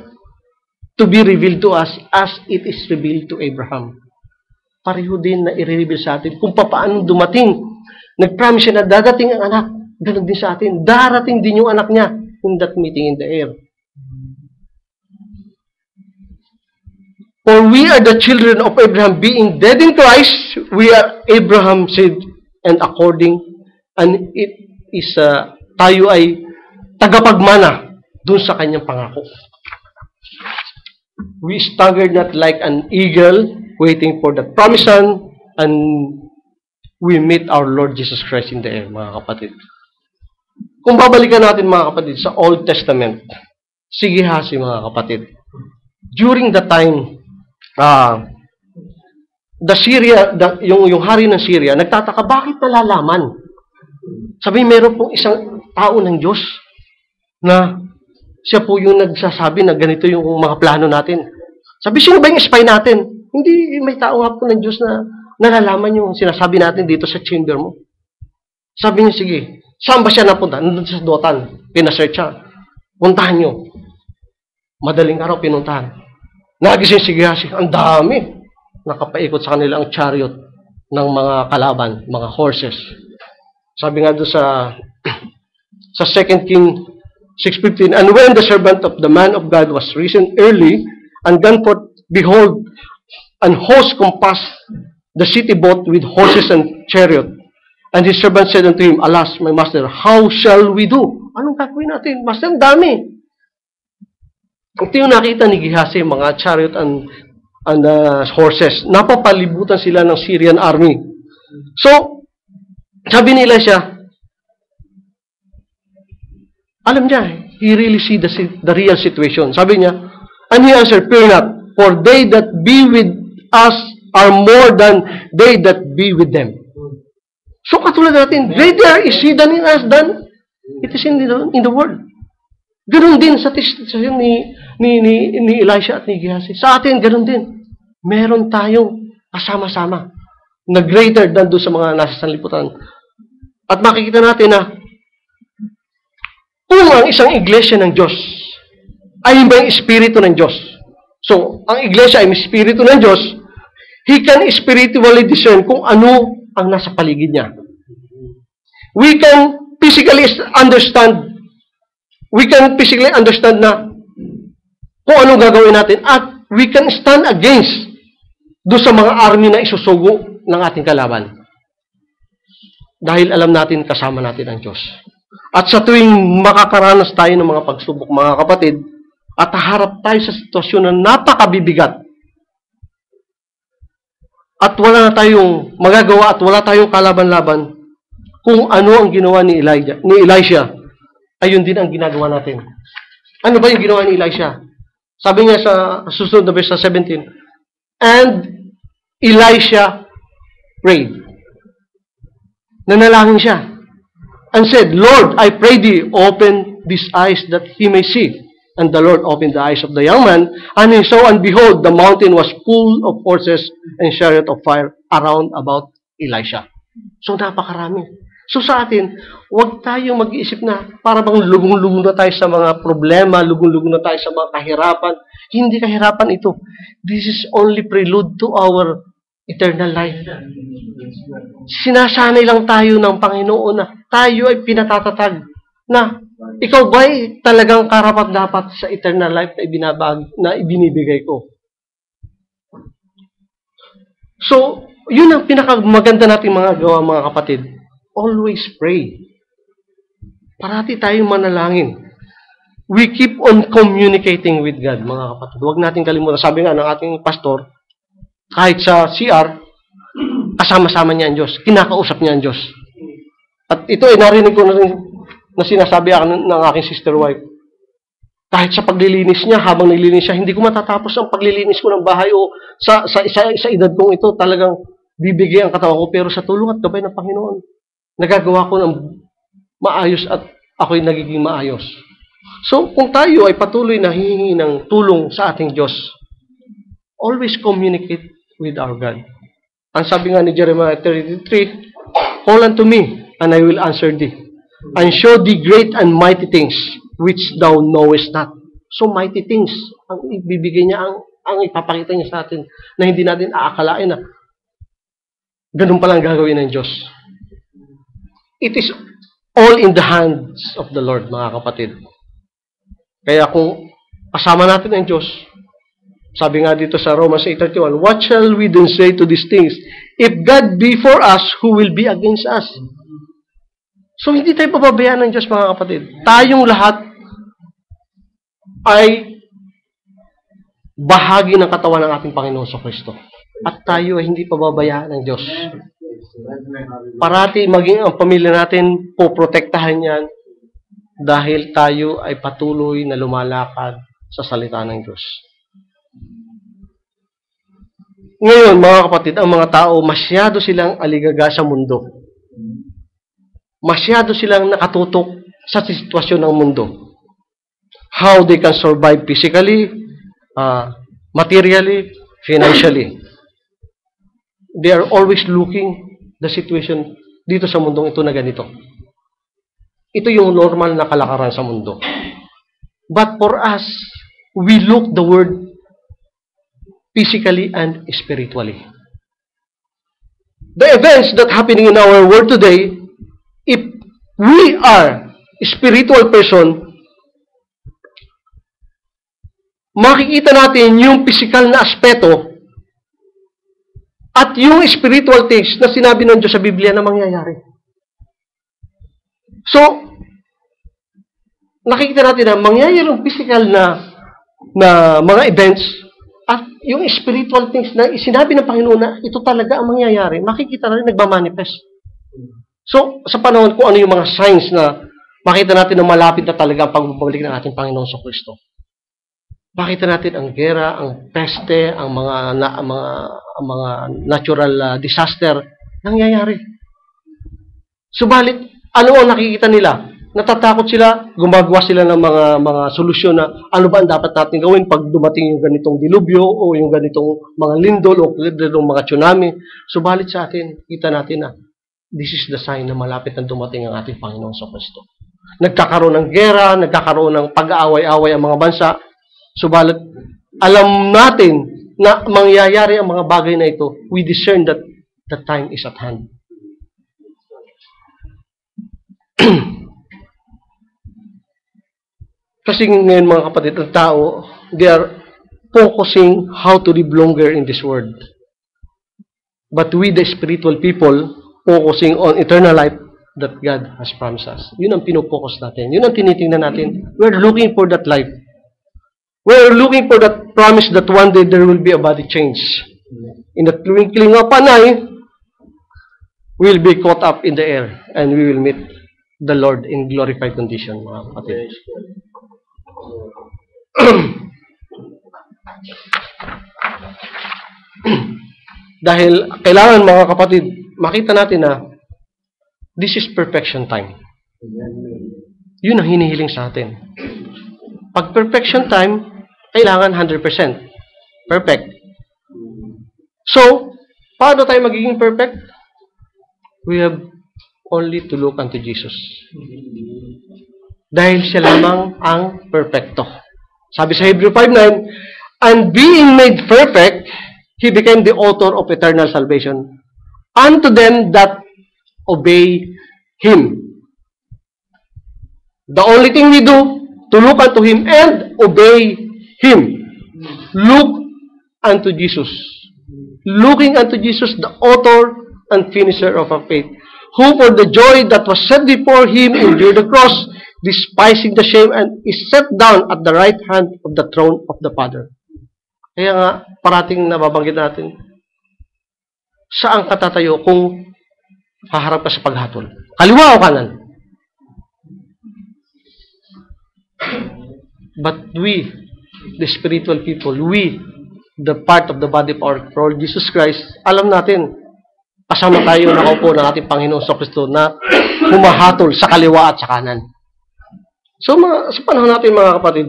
to be revealed to us as it is revealed to Abraham. Pareho din na i-reveal sa atin kung paano dumating. Nag-promise siya na dadating ang anak. Ganun din sa atin. Darating din yung anak niya in that meeting in the air. For we are the children of Abraham, being dead in Christ, we are Abraham's seed, and according, and it is, tayo ay tagapagmana dun sa kanyang pangako. We staggered not like an eagle, waiting for the promised son, and we meet our Lord Jesus Christ in the air, mga kapatid. Kung babalikan natin, mga kapatid, sa Old Testament, sige hasi, mga kapatid, during the time, yung hari ng Syria, nagtataka, bakit nalalaman? Sabi, meron pong isang tao ng Diyos na siya po yung nagsasabi na ganito yung mga plano natin. Sabi, sino ba yung spy natin? Hindi, may tao nga po ng Diyos na nalalaman yung sinasabi natin dito sa chamber mo. Sabi niya, sige, saan ba siya napunta? Nandun sa Dotan. Pinasearch siya. Puntahan nyo. Madaling araw, pinuntahan. Nagising si Gehazi, ang dami. Nakapaikot sa kanila ang chariot ng mga kalaban, mga horses. Sabi nga doon sa 2 King 6:15, and when the servant of the man of God was risen early, and gone forth, behold, an host compassed the city both with horses and chariot. And his servant said unto him, alas, my master, how shall we do? Anong gagawin natin? Master, ang dami. Ito yung nakita ni Gehazi, mga chariot and horses. Napapalibutan sila ng Syrian army. So, sabi ni Elisha, alam niya, he really see the real situation. Sabi niya, and he answered, fear not, for they that be with us are more than they that be with them. So, katulad natin, greater is he than in us than it is in the world. Ganun din sa testasyon ni Elisha at ni Gehazi. Sa atin, ganun din. Meron tayong kasama-sama na greater than doon sa mga nasa sanlibutan. At makikita natin na kung ang isang iglesia ng Diyos ay may espiritu ng Diyos. So, ang iglesia ay may espiritu ng Diyos, He can spiritually discern kung ano ang nasa paligid niya. We can physically understand na kung anong gagawin natin at we can stand against doon sa mga army na isusugo ng ating kalaban. Dahil alam natin, kasama natin ang Diyos. At sa tuwing makakaranas tayo ng mga pagsubok, mga kapatid, at harap tayo sa sitwasyon na napakabibigat, at wala na tayong magagawa at wala tayong kalaban-laban, kung ano ang ginawa ni Elisha, ayun din ang ginagawa natin. Ano ba yung ginawa ni Elisha? Sabi niya sa susunod na verse 17, and Elisha prayed. Nanalangin siya. And said, Lord, I pray thee, open these eyes that he may see. And the Lord opened the eyes of the young man, and he saw, and behold, the mountain was full of horses and chariot of fire around about Elisha. So, napakarami. So, sa atin, huwag tayong mag-iisip na para bang lugong-lugong na tayo sa mga problema, lugong-lugong na tayo sa mga kahirapan. Hindi kahirapan ito. This is only prelude to our eternal life. Sinasanay lang tayo ng Panginoon na tayo ay pinatatatag na ikaw ba'y talagang karapat-dapat sa eternal life na ibinibigay ko? So, yun ang pinakamaganda nating mga gawa, mga kapatid. Always pray. Parati tayong manalangin. We keep on communicating with God, mga kapatid. Huwag natin kalimutan. Sabi nga ng ating pastor, kahit sa CR, kasama-sama niya ang Diyos. Kinakausap niya ang Diyos. At ito ay narinig ko na rin na sinasabi ng aking sister wife. Kahit sa paglilinis niya, habang nililinis siya, hindi ko matatapos ang paglilinis ko ng bahay o sa edad kong ito, talagang bibigay ang katawan ko. Pero sa tulong at gabay ng Panginoon, nagagawa ko ng maayos at ako'y nagiging maayos. So, kung tayo ay patuloy na hihingi ng tulong sa ating Diyos, always communicate with our God. Ang sabi nga ni Jeremiah 33, call unto me, and I will answer thee, and show thee great and mighty things, which thou knowest not. So, mighty things, ang ibibigay niya, ang ipapakita niya sa atin, na hindi natin aakalain na ganun palang gagawin ng Diyos. It is all in the hands of the Lord, mga kapatid. Kaya kung kasama natin ang Diyos, sabi nga dito sa Romans 8:31, what shall we then say to these things? If God be for us, who will be against us? So, hindi tayo pababayaan ng Diyos, mga kapatid. Tayong lahat ay bahagi ng katawan ng ating Panginoon sa Kristo. At tayo ay hindi pababayaan ng Diyos. Parati maging ang pamilya natin, poprotektahan yan dahil tayo ay patuloy na lumalakad sa salita ng Diyos. Ngayon, mga kapatid, ang mga tao, masyado silang aligaga sa mundo. Masyado silang nakatutok sa sitwasyon ng mundo. How they can survive physically, materially, financially. They are always looking the situation dito sa mundong ito na ganito. Ito yung normal na kalakaran sa mundo. But for us, we look the word physically and spiritually. The events that happening in our world today, if we are a spiritual person, makikita natin yung physical na aspeto at yung spiritual things na sinabi ng Diyos sa Biblia na mangyayari. So, nakikita natin na mangyayari yung physical na mga events at yung spiritual things na sinabi ng Panginoon na ito talaga ang mangyayari, makikita natin nagmamanifest. So, sa panahon kung ano yung mga signs na makita natin na malapit na talaga ang pagbabalik ng ating Panginoon sa Kristo. Makita natin ang gera, ang peste, ang mga natural disaster nangyayari. Subalit, ano ang nakikita nila? Natatakot sila, gumagawa sila ng mga solusyon na ano ba ang dapat natin gawin pag dumating yung ganitong dilubyo o yung ganitong mga lindol o ganitong mga tsunami. Subalit sa atin, kita natin na this is the sign na malapit na dumating ang ating Panginoon sa Kristo. Nagkakaroon ng gera, nagkakaroon ng pag-aaway-away ang mga bansa. Subalit, alam natin na mangyayari ang mga bagay na ito. We discern that the time is at hand. Kasi ngayon mga kapatid, ang tao, they are focusing how to live longer in this world. But we, the spiritual people, focusing on eternal life that God has promised us. Yun ang pinupokus natin. Yun ang tinitingnan natin. We're looking for that life. We're looking for that promise that one day there will be a body change. In the twinkling of an eye, we'll be caught up in the air and we will meet the Lord in glorified condition, mga kapatid. Dahil kailangan, mga kapatid, makita natin na this is perfection time. Yun ang hinihiling sa atin. Pag perfection time, kailangan 100%. Perfect. So, paano tayo magiging perfect? We have only to look unto Jesus. Dahil siya lamang ang perfecto. Sabi sa Hebrew 5:9, and being made perfect, He became the author of eternal salvation unto them that obey Him. The only thing we do, to look unto Him and obey Him. Look unto Jesus. Looking unto Jesus, the author and finisher of our faith, who for the joy that was set before Him endured the cross, despising the shame, and is set down at the right hand of the throne of the Father. Kaya nga, parating nababanggit natin, saan ka tatayo kung haharap ka sa paghatol? Kaliwa o kanan? But we, the spiritual people, we, the part of the body of our Lord Jesus Christ, alam natin, kasama tayo nakaupo ng ating Panginoon sa Kristo na humahatol sa kaliwa at sa kanan. So, sa panahon natin mga kapatid,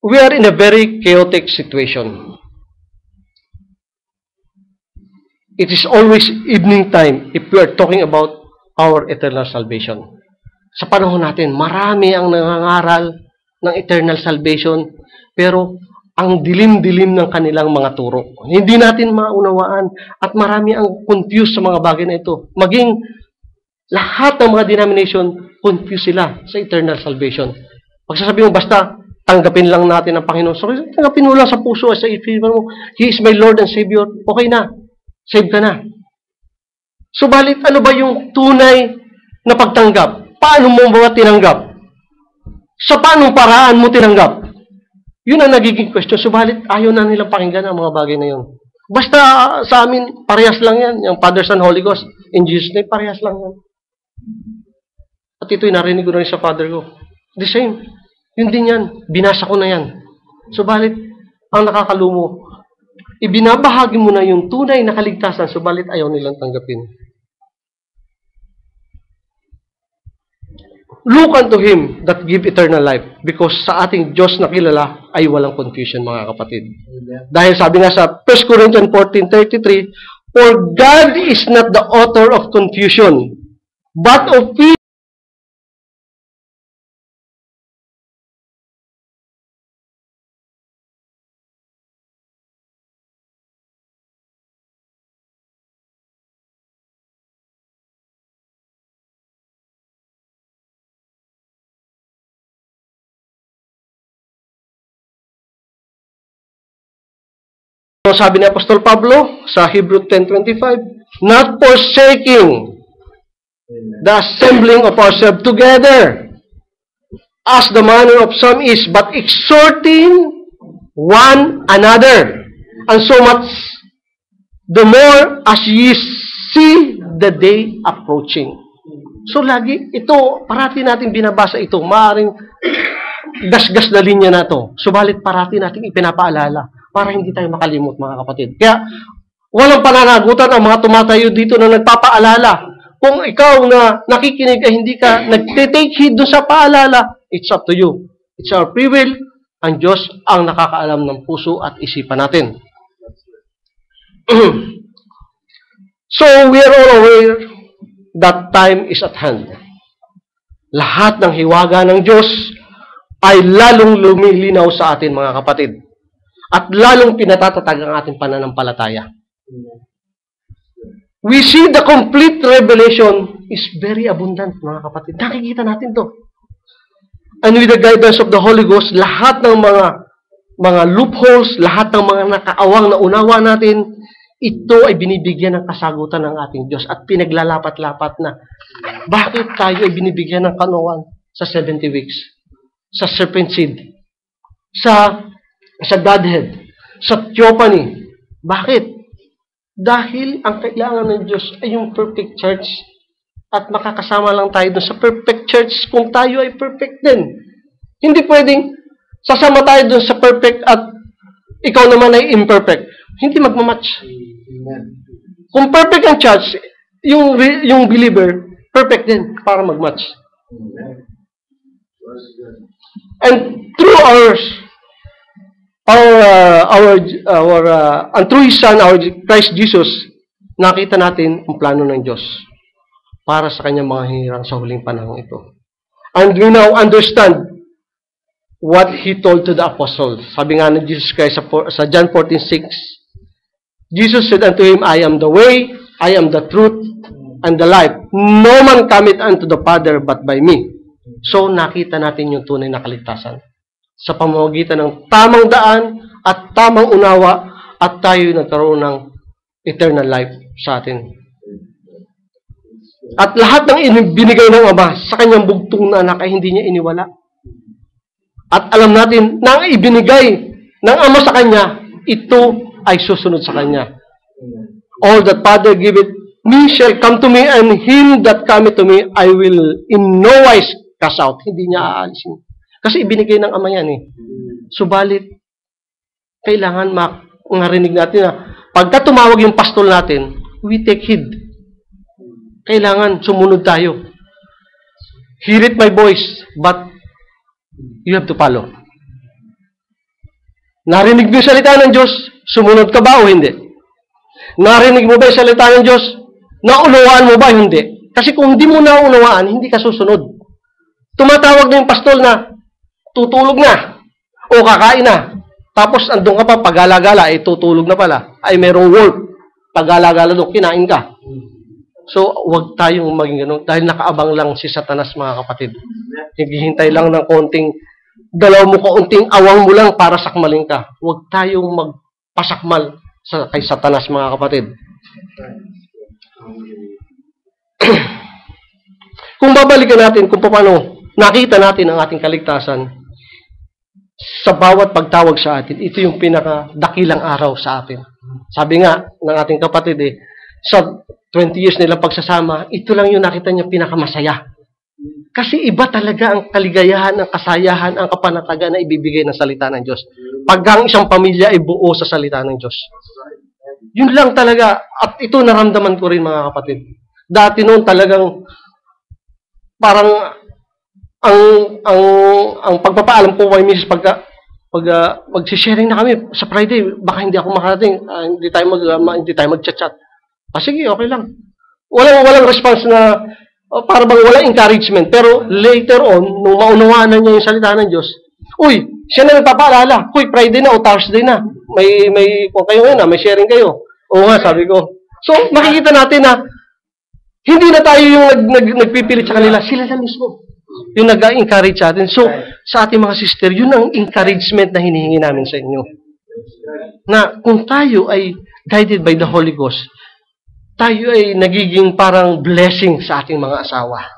we are in a very chaotic situation. It is always evening time if we are talking about our eternal salvation. Sa panahon natin, marami ang nangangaral ng eternal salvation, pero ang dilim-dilim ng kanilang mga turo. Hindi natin maunawaan at marami ang confused sa mga bagay na ito. Maging lahat ng mga denomination, confused sila sa eternal salvation. Pagsasabi mo, basta tanggapin lang natin ang Panginoon. So, tanggapin mo lang sa puso, sa isip mo, He is my Lord and Savior. Okay na. Save ka na. Subalit, ano ba yung tunay na pagtanggap? Paano mo ba tinanggap? Sa paanong paraan mo tinanggap? Yun ang nagiging question. Subalit, ayaw na nilang pakinggan ang mga bagay na yun. Basta sa amin, parehas lang yan. Yung Father, Son, Holy Ghost, in Jesus' name, parehas lang yan. At ito'y narinig ko na rin sa Father ko. The same. Yun din yan. Binasa ko na yan. Subalit, ang nakakalumo, ibinabahagi mo na yung tunay na kaligtasan, subalit ayaw nilang tanggapin. Look unto Him that give eternal life, because sa ating Diyos na kilala ay walang confusion, mga kapatid. Dahil sabi nga sa 1 Corinthians 14:33, for God is not the author of confusion, but of peace. So, sabi ni Apostol Pablo sa Hebrew 10:25, not forsaking the assembling of ourselves together, as the manner of some is, but exhorting one another, and so much the more as ye see the day approaching. So, lagi, ito, parati natin binabasa ito, maaaring gas-gas na linya na ito. Subalit, parati natin ipinapaalala para hindi tayo makalimot, mga kapatid. Kaya, walang pananagutan ang mga tumatayo dito na nagpapaalala. Kung ikaw na nakikinig ay hindi ka nagtitake heed doon sa paalala, it's up to you. It's our free will. Ang Diyos ang nakakaalam ng puso at isipan natin. So, we are all aware that time is at hand. Lahat ng hiwaga ng Diyos ay lalong lumilinaw sa atin, mga kapatid. At lalong pinatatatag ang ating pananampalataya. We see the complete revelation is very abundant, mga kapatid. Nakikita natin to. And with the guidance of the Holy Ghost, lahat ng mga loopholes, lahat ng mga nakaawang na unawa natin, ito ay binibigyan ng kasagutan ng ating Diyos at pinaglalapat-lapat na bakit tayo ay binibigyan ng kanuwan sa 70 weeks, sa serpent seed, sa Godhead, sa theophany. Bakit? Dahil ang kailangan ng Diyos ay yung perfect church at makakasama lang tayo dun sa perfect church kung tayo ay perfect din. Hindi pwedeng sasama tayo dun sa perfect at ikaw naman ay imperfect. Hindi magmamatch. Kung perfect ang church, yung believer, perfect din para magmatch. And through and through His Son, our Christ Jesus, nakita natin ang plano ng Diyos para sa kanyang mga hinirang sa huling panahon ito. And we now understand what He told to the apostles. Sabi nga ng Jesus Christ sa John 14:6, Jesus said unto him, I am the way, I am the truth, and the life. No man cometh unto the Father but by me. So, nakita natin yung tunay na kaligtasan sa pamamagitan ng tamang daan at tamang unawa at tayo nagkaroon ng eternal life sa atin. At lahat ng binigay ng Ama sa kanyang bugtong na anak ay hindi niya iniwala. At alam natin na ang ibinigay ng Ama sa kanya, ito ay susunod sa kanya. All that Father giveth me shall come to me, and him that cometh to me I will in no wise cast out, hindi niya aalisin. Kasi ibinigay ng Ama yan eh. Subalit, kailangan marinig natin na pagka tumawag yung pastol natin, we take heed. Kailangan sumunod tayo. Hear it my voice, but you have to follow. Narinig mo yung salita ng Diyos, sumunod ka ba o hindi? Narinig mo ba yung salita ng Diyos? Naunawaan mo ba? Hindi. Kasi kung hindi mo naunawaan, hindi ka susunod. Tumatawag na yung pastol na tutulog na o kakain na. Tapos andun ka pa, pag-gala-gala, ay tutulog na pala. Ay merong wolf. Pag-gala-gala doon, kinain ka. So, huwag tayong maging ganun. Dahil nakaabang lang si Satanas, mga kapatid. Naghihintay lang ng konting dalaw mo kaunting awang mo lang para sakmalin ka. Huwag tayong magpasakmal kay Satanas, mga kapatid. Kung babalikan natin kung paano nakita natin ang ating kaligtasan sa bawat pagtawag sa atin, ito yung pinakadakilang araw sa atin. Sabi nga ng ating kapatid sa 20 years nilang pagsasama, ito lang yung nakita niya pinakamasaya. Kasi iba talaga ang kaligayahan, ang kasayahan, ang kapanatagan na ibibigay ng salita ng Diyos. Pag ang isang pamilya ay buo sa salita ng Diyos. Yun lang talaga. At ito naramdaman ko rin, mga kapatid. Dati noon talagang parang ang pagpapaalam ko kay Mrs. Mag-sharing na kami sa Friday, baka hindi ako makarating, hindi tayo mag-chat-chat. Sige, okay lang. Walang response na para bang walang encouragement. Pero later on, nung maunawaan na niya yung salita ng Diyos, uy, siya na nagpapaalala. Uy, Friday na o Thursday na. Kung kayo ngayon may sharing kayo. Oo nga, sabi ko. So, makikita natin na hindi na tayo yung nagpipilit sa kanila. Sila na mismo yung nag-encourage sa atin. So, sa ating mga sister, yun ang encouragement na hinihingi namin sa inyo. Na kung tayo ay guided by the Holy Ghost, tayo ay nagiging parang blessing sa ating mga asawa.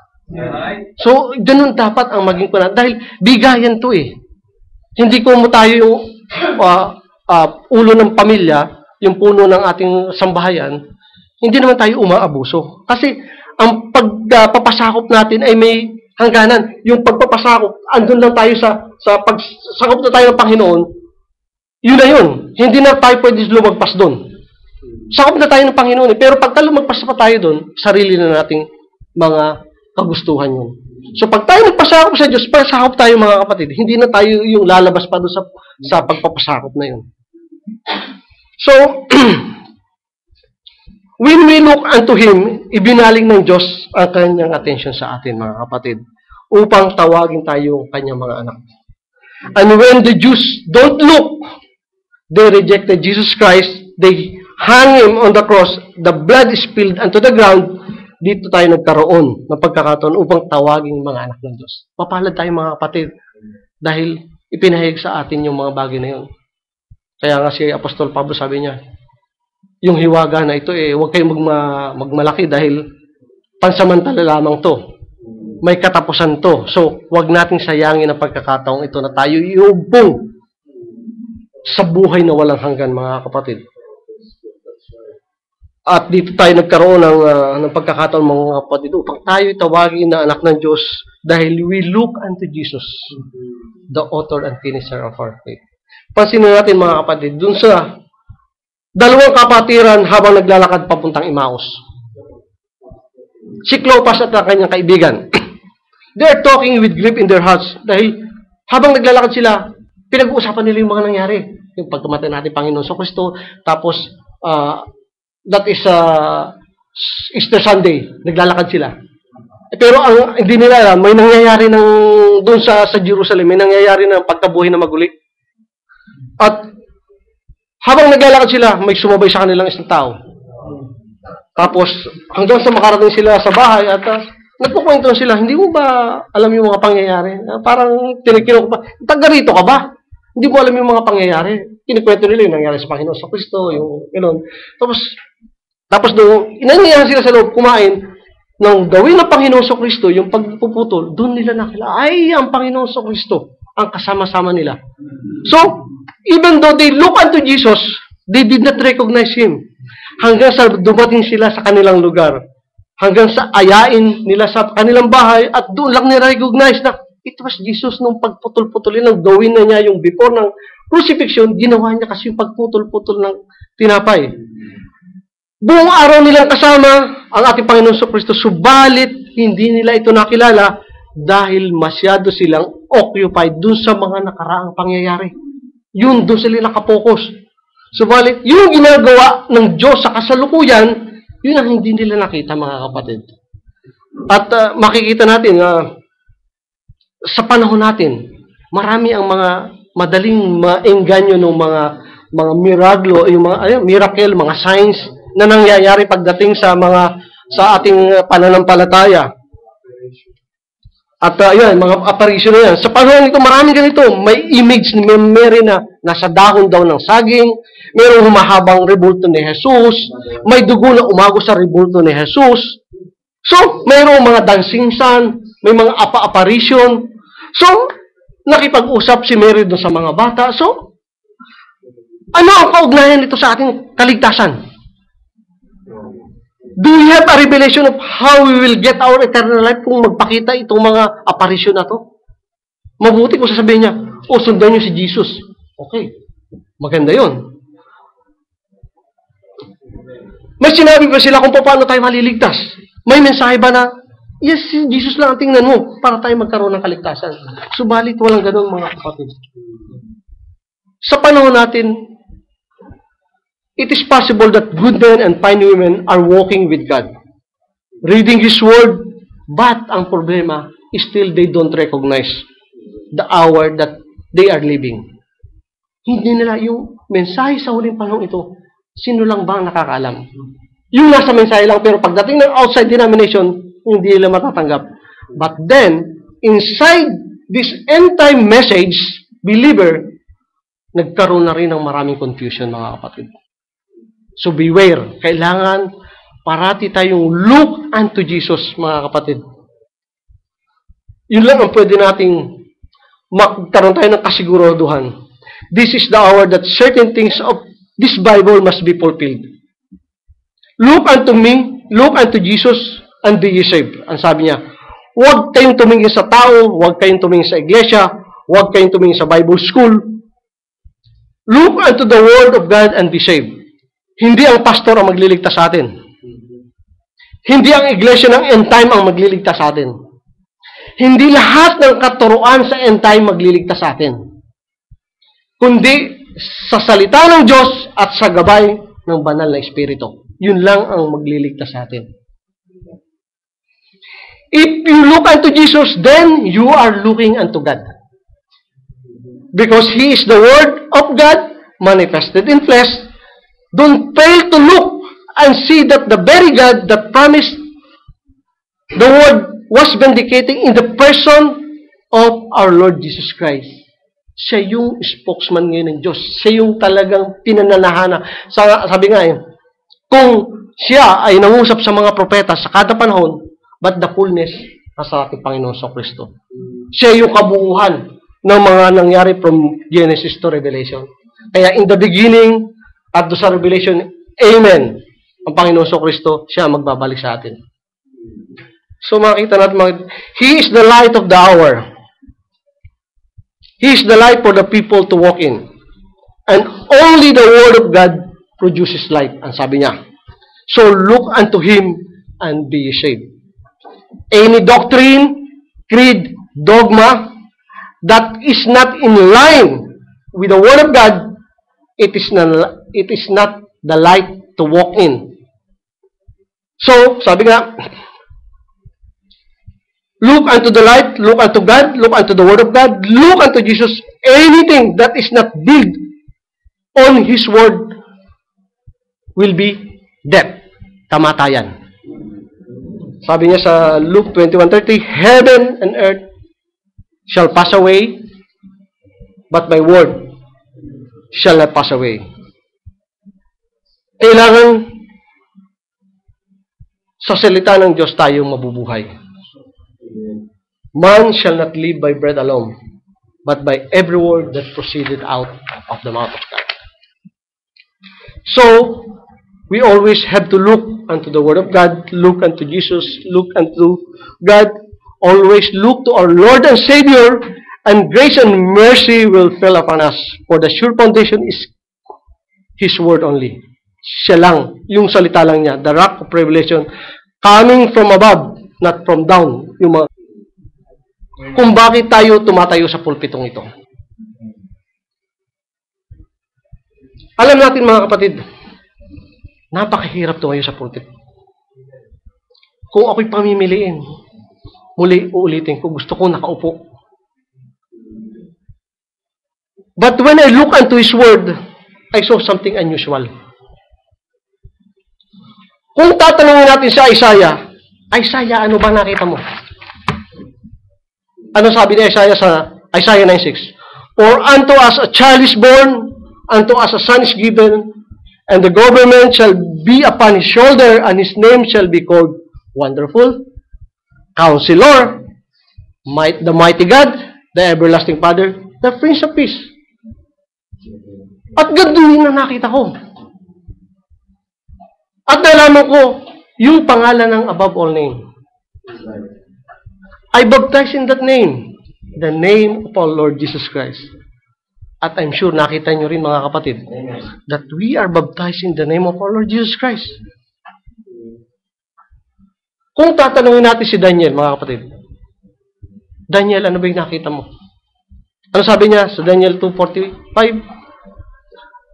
So, ganun dapat ang maging kuna. Dahil bigayan to eh. Hindi ko mo tayo yung ulo ng pamilya, yung puno ng ating sambahayan, hindi naman tayo umaabuso. Kasi, ang pagpapasakop natin ay may hangganan. Yung pagpapasakop, andun lang tayo sa pagsakop na tayo ng Panginoon, yun na yun. Hindi na tayo pwede lumagpas doon. Sakop na tayo ng Panginoon. Pero pag lumagpas pa tayo doon, sarili na nating mga kagustuhan yun. So pag tayo nagpasakop sa Diyos, pasakop tayo, mga kapatid, hindi na tayo yung lalabas pa doon sa pagpapasakop na yun. So, when we look unto Him, ibinaling ng Diyos ang kanyang attention sa atin, mga kapatid, upang tawagin tayo kanyang mga anak. And when the Jews don't look, they rejected Jesus Christ, they hang Him on the cross, the blood is spilled unto the ground, dito tayo nagkaroon ng pagkakataon upang tawagin mga anak ng Diyos. Mapalad tayo, mga kapatid, dahil ipinahayag sa atin yung mga bagay na yun. Kaya nga si Apostol Pablo sabi niya, yung hiwaga na ito, huwag kayong magmalaki dahil pansamantala lamang to. May katapusan to. So, huwag nating sayangin ang pagkakataong ito na tayo iubong sa buhay na walang hanggan, mga kapatid. At dito tayo nagkaroon ng pagkakataon, mga kapatid, upang tayo tawagin na anak ng Diyos dahil we look unto Jesus, the author and finisher of our faith. Pansinin natin, mga kapatid, dun sa dalawang kapatiran habang naglalakad papuntang Emmaus. Si Clopas at ang kanyang kaibigan. They are talking with grief in their hearts dahil habang naglalakad sila, pinag-uusapan nila yung mga nangyari. Yung pagkamatay natin Panginoon sa Kristo, tapos that is Easter Sunday, naglalakad sila. Pero hindi nila alam, may nangyayari doon sa Jerusalem, may nangyayari ng pagkabuhay na maguli. At habang naglalakad sila, may sumabay sa kanilang isang tao. Tapos, hanggang sa makarating sila sa bahay at nagkukwento sila, hindi mo ba alam yung mga pangyayari? Parang tinikinok ba? Taga rito ka ba? Hindi mo alam yung mga pangyayari. Kinikwento nila yung nangyari sa Panginoon sa Kristo, yung gano'n. Tapos doon, inanyayahan sila sa loob, kumain, nang gawin ng Panginoon sa Kristo, yung pagpuputol, doon nila nakilala, ay, ang Panginoon sa Kristo, ang kasama-sama nila. So, even though they look unto Jesus, they did not recognize Him. Hanggang sa dumating sila sa kanilang lugar, hanggang sa ayain nila sa kanilang bahay at doon lang nire-recognize na it was Jesus nung pagputol-putulin ng gawin na niya yung before ng crucifixion, ginawa niya kasi yung pagputol-putol ng tinapay. Buong araw nilang kasama ang ating Panginoon Kristo, subalit hindi nila ito nakilala dahil masyado silang occupied dun sa mga nakaraang pangyayari. Yun, doon sila nakapokus. Subalit, yung ginagawa ng Diyos sa kasalukuyan, yun ang hindi nila nakita, mga kapatid. At makikita natin sa panahon natin, marami ang mga madaling maengganyo ng mga miraglo, yung mga miracle, mga signs na nangyayari pagdating sa ating pananampalataya. At yun, mga apparition na yan. Sa panahon nito, maraming ganito. May image ni Mary na nasa dahon daw ng saging, mayroong humahabang rebulto ni Jesus, may dugo na umago sa rebulto ni Jesus. So, mayroong mga dancing sun, may mga apparition. So, nakipag-usap si Mary doon sa mga bata. So, ano ang kaugnayan nito sa ating kaligtasan? Do we have a revelation of how we will get our eternal life kung magpakita itong mga apparition na to? Mabuti kung sasabihin niya, sundan niyo si Jesus. Okay, maganda yun. May sinabi ba sila kung paano tayo maliligtas? May mensahe ba na, yes, si Jesus lang ang tingnan mo para tayo magkaroon ng kaligtasan? Subalit walang ganun, mga kapatid. Sa panahon natin, it is possible that good men and fine women are walking with God, reading His Word, but ang problema is still they don't recognize the hour that they are living. Hindi nila yung mensahe sa huling panahon ito, sino lang ba ang nakakaalam? Yung nasa mensahe lang, pero pagdating ng outside denomination, hindi nila matatanggap. But then, inside this end-time message, believer, nagkaroon na rin ng maraming confusion, mga kapatid. So beware, kailangan parati tayong look unto Jesus, mga kapatid. Yun lang ang pwede nating magkaroon tayo ng kasiguraduhan. This is the hour that certain things of this Bible must be fulfilled. Look unto me, look unto Jesus, and be ye saved. Ang sabi niya, huwag kayong tumingin sa tao, huwag kayong tumingin sa iglesia, huwag kayong tumingin sa Bible school. Look unto the Word of God and be saved. Hindi ang pastor ang magliligtas sa atin. Hindi ang iglesia ng end time ang magliligtas sa atin. Hindi lahat ng katuruan sa end time magliligtas sa atin. Kundi sa salita ng Diyos at sa gabay ng banal na Espiritu. Yun lang ang magliligtas sa atin. If you look unto Jesus, then you are looking unto God. Because He is the Word of God manifested in flesh. Don't fail to look and see that the very God that promised the Word was vindicating in the person of our Lord Jesus Christ. Siya yung spokesman ngayon ng Diyos. Siya yung talagang pinananahana. Sabi nga kung siya ay nangusap sa mga propeta sa kada panahon, but the fullness nasa ating Panginoon sa Kristo. Siya yung kabuuhan ng mga nangyari from Genesis to Revelation. Kaya in the beginning, at doon sa Revelation, Amen. Ang Panginoon sa Kristo, siya magbabalik sa atin. So makita natin, He is the light of the hour. He is the light for the people to walk in. And only the Word of God produces light, ang sabi niya. So look unto Him and be saved. Any doctrine, creed, dogma that is not in line with the Word of God, it is not the light to walk in. So, sabi nga, look unto the light, look unto God, look unto the Word of God, look unto Jesus. Anything that is not built on His Word will be death, kamatayan. Sabi niya sa Luke 21:30, heaven and earth shall pass away, but my word shall not pass away. Kailangan sa salita ng Diyos tayong mabubuhay. Man shall not live by bread alone, but by every word that proceeded out of the mouth of God. So, we always have to look unto the Word of God, look unto Jesus, look unto God, always look to our Lord and Savior, and grace and mercy will fall upon us. For the sure foundation is His Word only. Siya lang, yung salita lang niya, the rock of revelation, coming from above, not from down. Yung mga, kung bakit tayo tumatayo sa pulpitong ito. Alam natin mga kapatid, napakahirap tumayo sa pulpit. Kung ako'y pamimiliin, muli uulitin ko, gusto ko nakaupo. But when I look unto His Word, I saw something unusual. Kung tatanungin natin sa Isaiah, ano ba nakita mo? Ano sabi ni Isaiah sa Isaiah 9:6? For unto us a child is born, unto us a son is given, and the government shall be upon his shoulder, and his name shall be called Wonderful, Counselor, the Mighty God, the Everlasting Father, the Prince of Peace. At ganun na nakita ko. At nalaman ko, yung pangalan ng above all name. I baptized in that name, the name of our Lord Jesus Christ. At I'm sure nakita nyo rin mga kapatid, that we are baptized in the name of our Lord Jesus Christ. Kung tatanungin natin si Daniel, mga kapatid, Daniel, ano ba yung nakita mo? Ano sabi niya sa Daniel 2:45?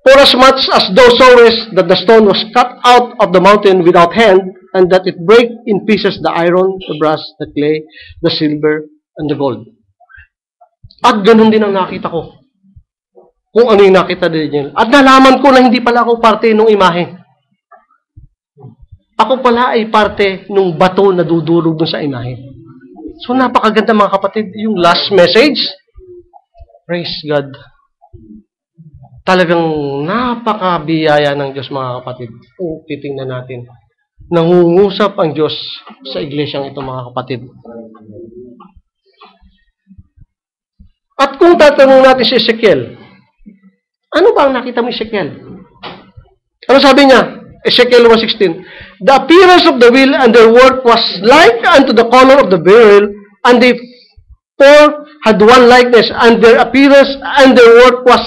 For as much as thou sawest that the stone was cut out of the mountain without hand, and that it break in pieces the iron, the brass, the clay, the silver, and the gold. At ganun din ang nakita ko. Kung ano yung nakita din. At nalaman ko na hindi pala ako parte ng imahe. Ako pala ay parte ng bato na dudurog dun sa imahe. So napakaganda mga kapatid. Yung last message, praise God. Talagang napakabiyaya ng Diyos mga kapatid. Kung titingnan natin. Nangungusap ang Diyos sa iglesyang ito mga kapatid. At kung tatanungin natin si Ezekiel, ano ba ang nakita mo Ezekiel? Ano sabi niya? Ezekiel 1:16. The appearance of the wheel and their work was like unto the color of the beryl, and they four had one likeness, and their appearance and their work was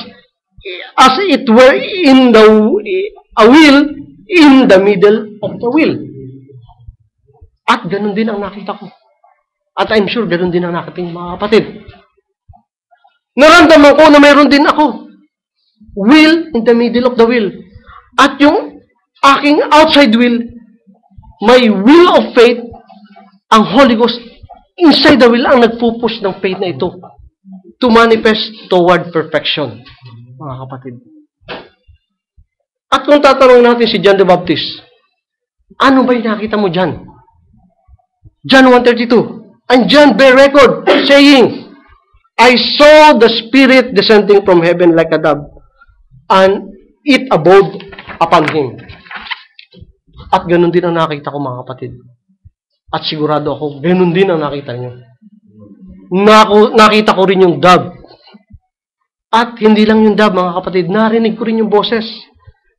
as it were in a wheel in the middle of the wheel. At ganun din ang nakita ko. At I'm sure ganun din ang nakita ng mga kapatid. Naramdaman ko na mayroon din ako. Wheel in the middle of the wheel. At yung aking outside wheel, may wheel of faith, ang Holy Ghost, inside the wheel, ang nagpupush ng faith na ito to manifest toward perfection. Mga kapatid. At kung tatanungin natin si John the Baptist, ano ba yung nakita mo dyan? John 1:32. And John bear record, saying, I saw the Spirit descending from heaven like a dove, and it abode upon him. At ganun din ang nakita ko mga kapatid. At sigurado ako, ganun din ang nakita nyo. Nakita ko rin yung dove. At hindi lang yung dove mga kapatid, narinig ko rin yung boses.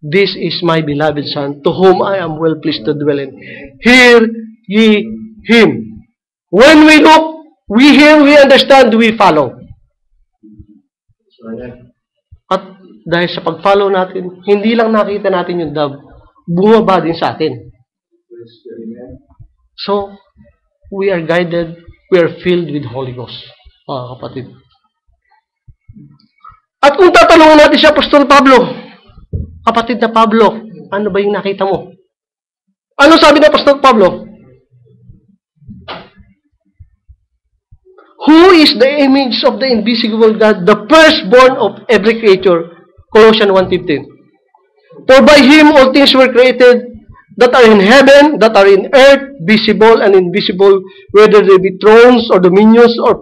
This is my beloved Son, to whom I am well pleased to dwell in. Hear ye him. When we look, we hear, we understand, we follow. At dahil sa pag-follow natin, hindi lang nakita natin yung dove, bumaba din sa atin. So, we are guided, we are filled with Holy Ghost, mga kapatid. At kung tatanungin natin si Apostol Pablo, kapatid na Pablo, ano ba yung nakita mo? Ano sabi ng Apostol Pablo? Who is the image of the invisible God, the firstborn of every creature? Colossians 1:15. For by Him all things were created, that are in heaven, that are in earth, visible and invisible, whether they be thrones or dominions or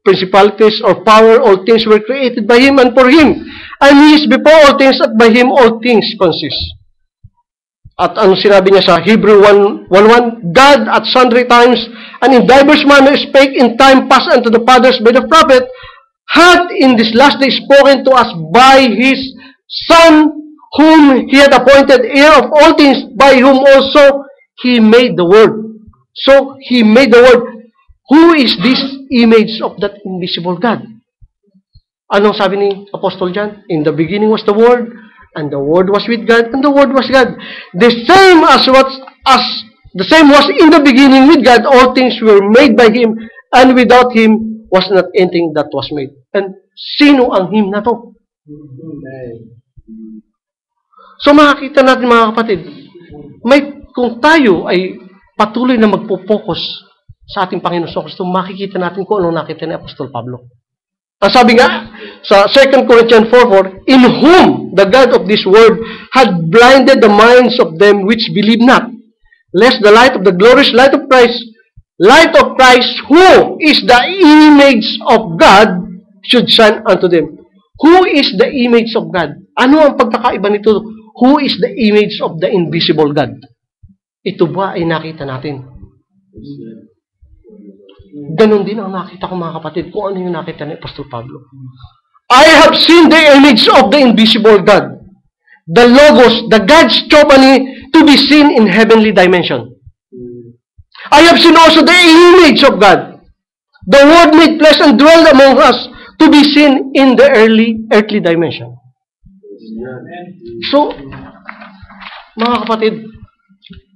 principalities or power, all things were created by Him and for Him. And He is before all things, at by Him all things consist. At ano sinabi niya sa Hebrew 1:1, God at sundry times and in diverse manner spake in time past unto the fathers by the prophet, hath in this last day spoken to us by His Son, whom He had appointed heir of all things, by whom also He made the world. So, He made the world. Who is this image of that invisible God? Anong sabi ni Apostle John? In the beginning was the Word, and the Word was with God, and the Word was God. The same was in the beginning with God. All things were made by Him, and without Him was not anything that was made. And sino ang Him na to? So makikita natin mga kapatid, kung tayo ay patuloy na magpo-focus sa ating Panginoon Kristo, makikita natin kung ano nakita ni Apostol Pablo. Ang sabi nga sa 2 Corinthians 4:4, in whom the God of this world had blinded the minds of them which believe not, lest the light of the glorious light of Christ, who is the image of God, should shine unto them. Who is the image of God? Ano ang pagkakaiba nito? Who is the image of the invisible God? Ito ba ay nakita natin? Ganon din ang nakita ko mga kapatid, kung ano yung nakita ni Apostol Pablo. I have seen the image of the invisible God, the Logos, the God's company, to be seen in heavenly dimension. I have seen also the image of God, the Word made flesh and dwelled among us, to be seen in the earthly dimension. So, mga kapatid,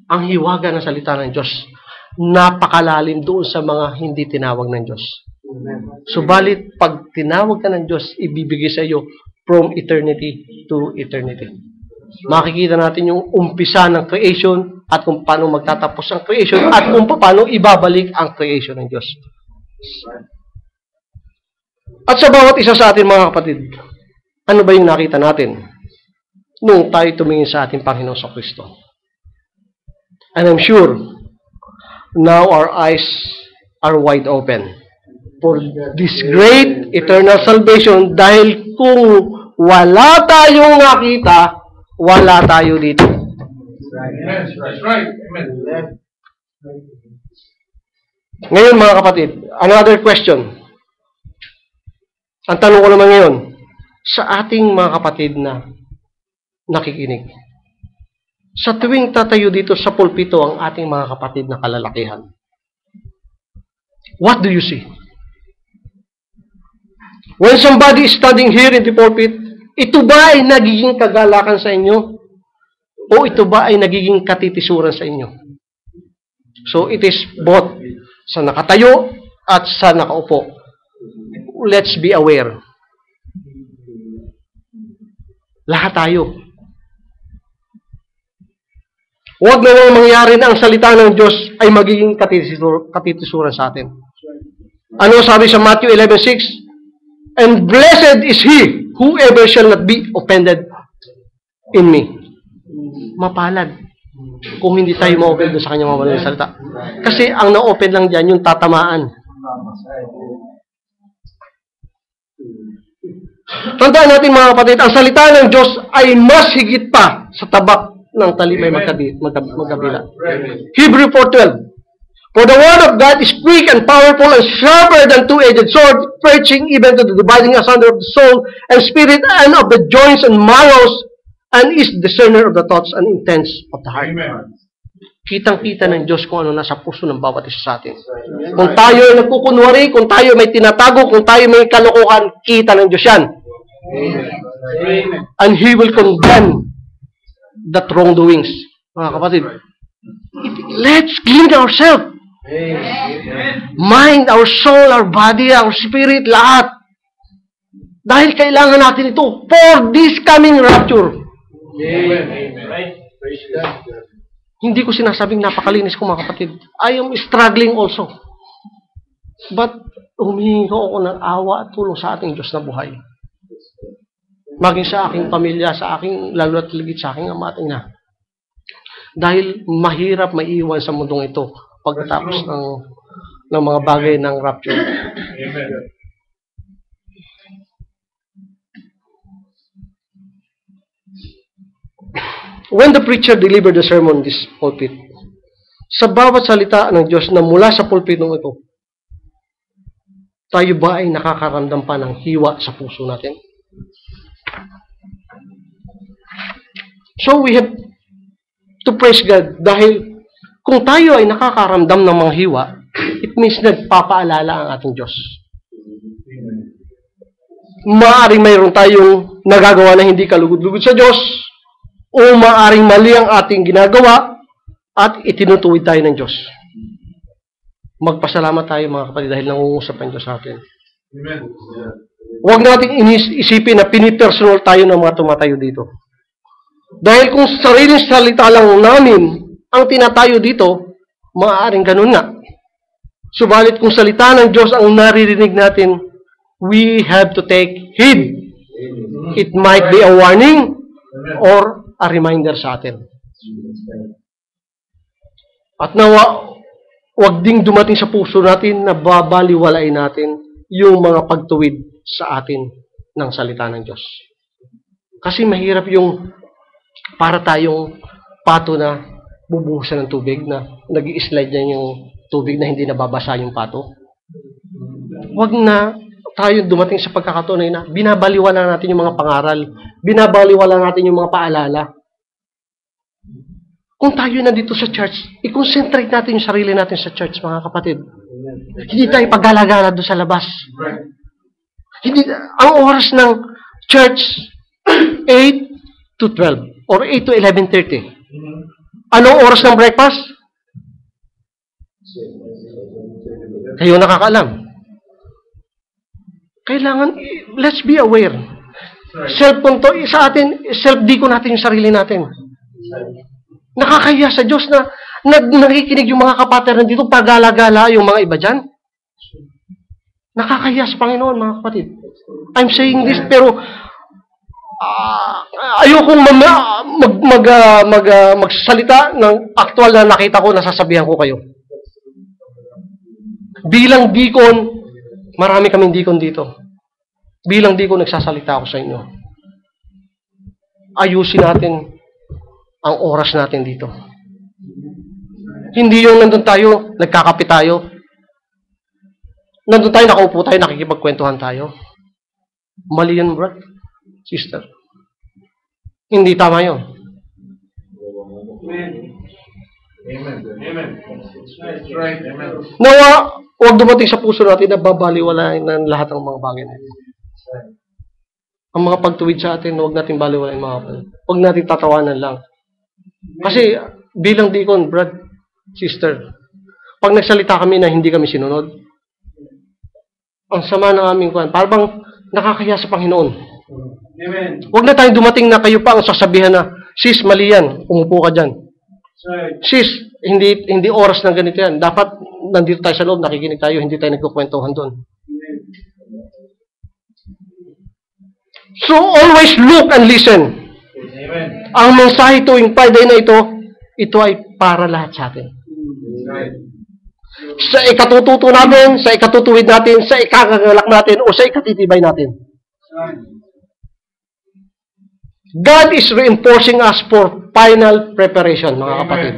ang hiwaga ng salita ng Diyos, napakalalim doon sa mga hindi tinawag ng Diyos. Subalit, pag tinawag ka ng Diyos, ibibigay sa iyo from eternity to eternity. Makikita natin yung umpisa ng creation at kung paano magtatapos ang creation at kung paano ibabalik ang creation ng Diyos. At sa bawat isa sa atin mga kapatid, ano ba yung nakita natin nung tayo tumingin sa ating Panginoon sa Kristo? And I'm sure now our eyes are wide open for this great eternal salvation, dahil kung wala tayong nakita, wala tayo dito. That's right. Amen. Ngayon mga kapatid, another question. Ang tanong ko naman ngayon, sa ating mga kapatid na nakikinig, sa tuwing tatayo dito sa pulpito ang ating mga kapatid na kalalakihan, what do you see? When somebody is standing here in the pulpit, ito ba ay nagiging kagalakan sa inyo? O ito ba ay nagiging katitisuran sa inyo? So it is both sa nakatayo at sa nakaupo. Let's be aware. Lahat tayo. Huwag na nang mangyari na ang salita ng Diyos ay magiging katitisuran sa atin. Ano sabi sa Matthew 11:6? And blessed is he whoever shall not be offended in me. Mapalad kung hindi tayo ma-offend sa kanyang mga salita. Kasi ang na-offend lang dyan, yung tatamaan. Tandaan natin mga kapatid, ang salita ng Diyos ay mas higit pa sa tabak ng talibay magkabila. Hebrew 4:12. For the word of God is quick and powerful and sharper than two-edged sword, piercing even to the dividing asunder of the soul and spirit and of the joints and marrows, and is discerner of the thoughts and intents of the heart. Amen. Kitang-kita ng Diyos kung ano nasa puso ng bawat isa sa atin. Kung tayo ay nagkukunwari, kung tayo may tinatago, kung tayo may kalokohan, kita ng Diyos yan. Amen. And He will condemn that wrongdoings. Mga kapatid, let's clean ourselves. Mind, our soul, our body, our spirit, lahat. Dahil kailangan natin ito for this coming rapture. Amen. Hindi ko sinasabing napakalinis ko mga kapatid. I am struggling also. But humihingi ko ako ng awa at tulong sa ating Diyos na buhay. Maging sa aking pamilya, sa aking, lalo at ligit sa aking ama at ina. Dahil mahirap maiiwan sa mundong ito pagkatapos ng mga bagay ng rapture. Amen. When the preacher delivered the sermon in this pulpit, sa bawat salita ng Diyos na mula sa pulpitong ito, tayo ba ay nakakaramdam pa ng hiwa sa puso natin? So we have to praise God dahil kung tayo ay nakakaramdam ng mga hiwa, it means nagpapaalala ang ating Diyos. Maaring mayroon tayong nagagawa na hindi kalugod-lugod sa Diyos, o maaring mali ang ating ginagawa at itinutuwid tayo ng Diyos. Magpasalamat tayo mga kapatid dahil nangungusap ang Diyos sa atin. Amen. Huwag nating isipin na pinipersonal tayo ng mga tumatayo dito. Dahil kung sariling salita lang namin ang tinatayo dito, maaaring ganun nga. Subalit kung salita ng Diyos ang naririnig natin, we have to take heed. It might be a warning or a reminder sa atin. At nawa, huwag ding dumating sa puso natin na babaliwalain natin yung mga pagtuwid sa atin ng salita ng Diyos. Kasi mahirap yung para tayong pato na bubuhusan ng tubig na nag-i-slide na yung tubig na hindi nababasa yung pato. Huwag na tayo dumating sa pagkakataon na binabaliwala natin yung mga pangaral, binabaliwala natin yung mga paalala. Kung tayo na dito sa church, i-concentrate natin yung sarili natin sa church, mga kapatid. Hindi tayo paggalagala doon sa labas. Hindi, ang oras ng church, 8 to 12 or 8 to 11:30. Anong oras ng breakfast? Kayo nakakaalam. Kailangan, let's be aware. Self-control sa atin, self-dico natin yung sarili natin. Nakakahiya sa Diyos na nakikinig yung mga kapatid dito, pagala-gala yung mga iba dyan. Nakakahiya sa Panginoon, mga kapatid. I'm saying this, pero ayokong magsalita ng actual na nakita ko, nasasabihan ko kayo. Bilang deacon, marami kaming deacon dito. Bilang deacon, nagsasalita ako sa inyo. Ayusin natin ang oras natin dito. Hindi yung nandun tayo, nagkakape tayo. Nandun tayo, nakaupo tayo, nakikipagkwentuhan tayo. Mali yan, bro. Sister. Hindi tama yun. Amen. Amen. That's right. Amen. Nawa, huwag dumating sa puso natin na babaliwalain ng lahat ng mga bagay na ito. Ang mga pagtuwid sa atin, huwag natin baliwalain mga kapatid. Huwag natin tatawanan lang. Kasi bilang deacon, brad, sister, pag nagsalita kami na hindi kami sinunod, ang sama ng aming kuwan, parang nakakahiya sa Panginoon. Amen. Huwag na tayong dumating na kayo pa ang sasabihan na, sis, mali yan, umupo ka dyan. Sis, hindi oras ng ganito yan. Dapat nandito tayo sa loob, nakikinig tayo, hindi tayo nagkukwentuhan doon. So always look and listen. Amen. Ang mensahe tuwing Friday na ito ay para lahat sa atin. Right. Sa ikatututo natin, sa ikatutuwid natin, sa ikakangalak natin, o sa ikatitibay natin. God is reinforcing us for final preparation, mga kapatid.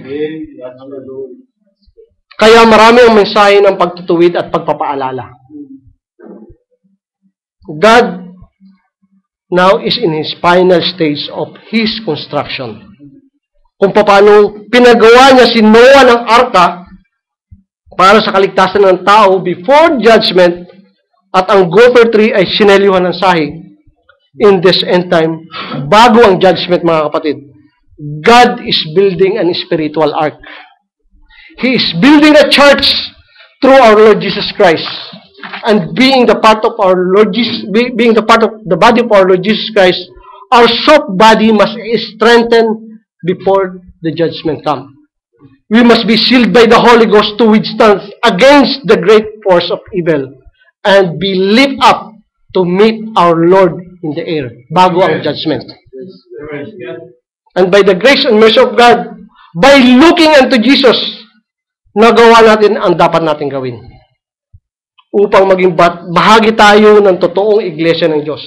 Kaya marami ang mensahe ng pagtutuwid at pagpapaalala. God now is in His final stage of His construction. Kung paano pinagawa niya si Noah ng arka para sa kaligtasan ng tao before judgment at ang gopher tree ay sinelyuhan ng sahig in this end time bago ang judgment, mga kapatid. God is building an spiritual ark. He is building a church through our Lord Jesus Christ. And being the part of our Lord Jesus, being the part of the body of our Lord Jesus Christ, our soft body must strengthen before the judgment come. We must be sealed by the Holy Ghost to withstand against the great force of evil and be lifted up to meet our Lord in the air bago ang judgment. And by the grace and mercy of God, by looking unto Jesus, nagawa natin ang dapat natin gawin upang maging bahagi tayo ng totoong iglesia ng Diyos.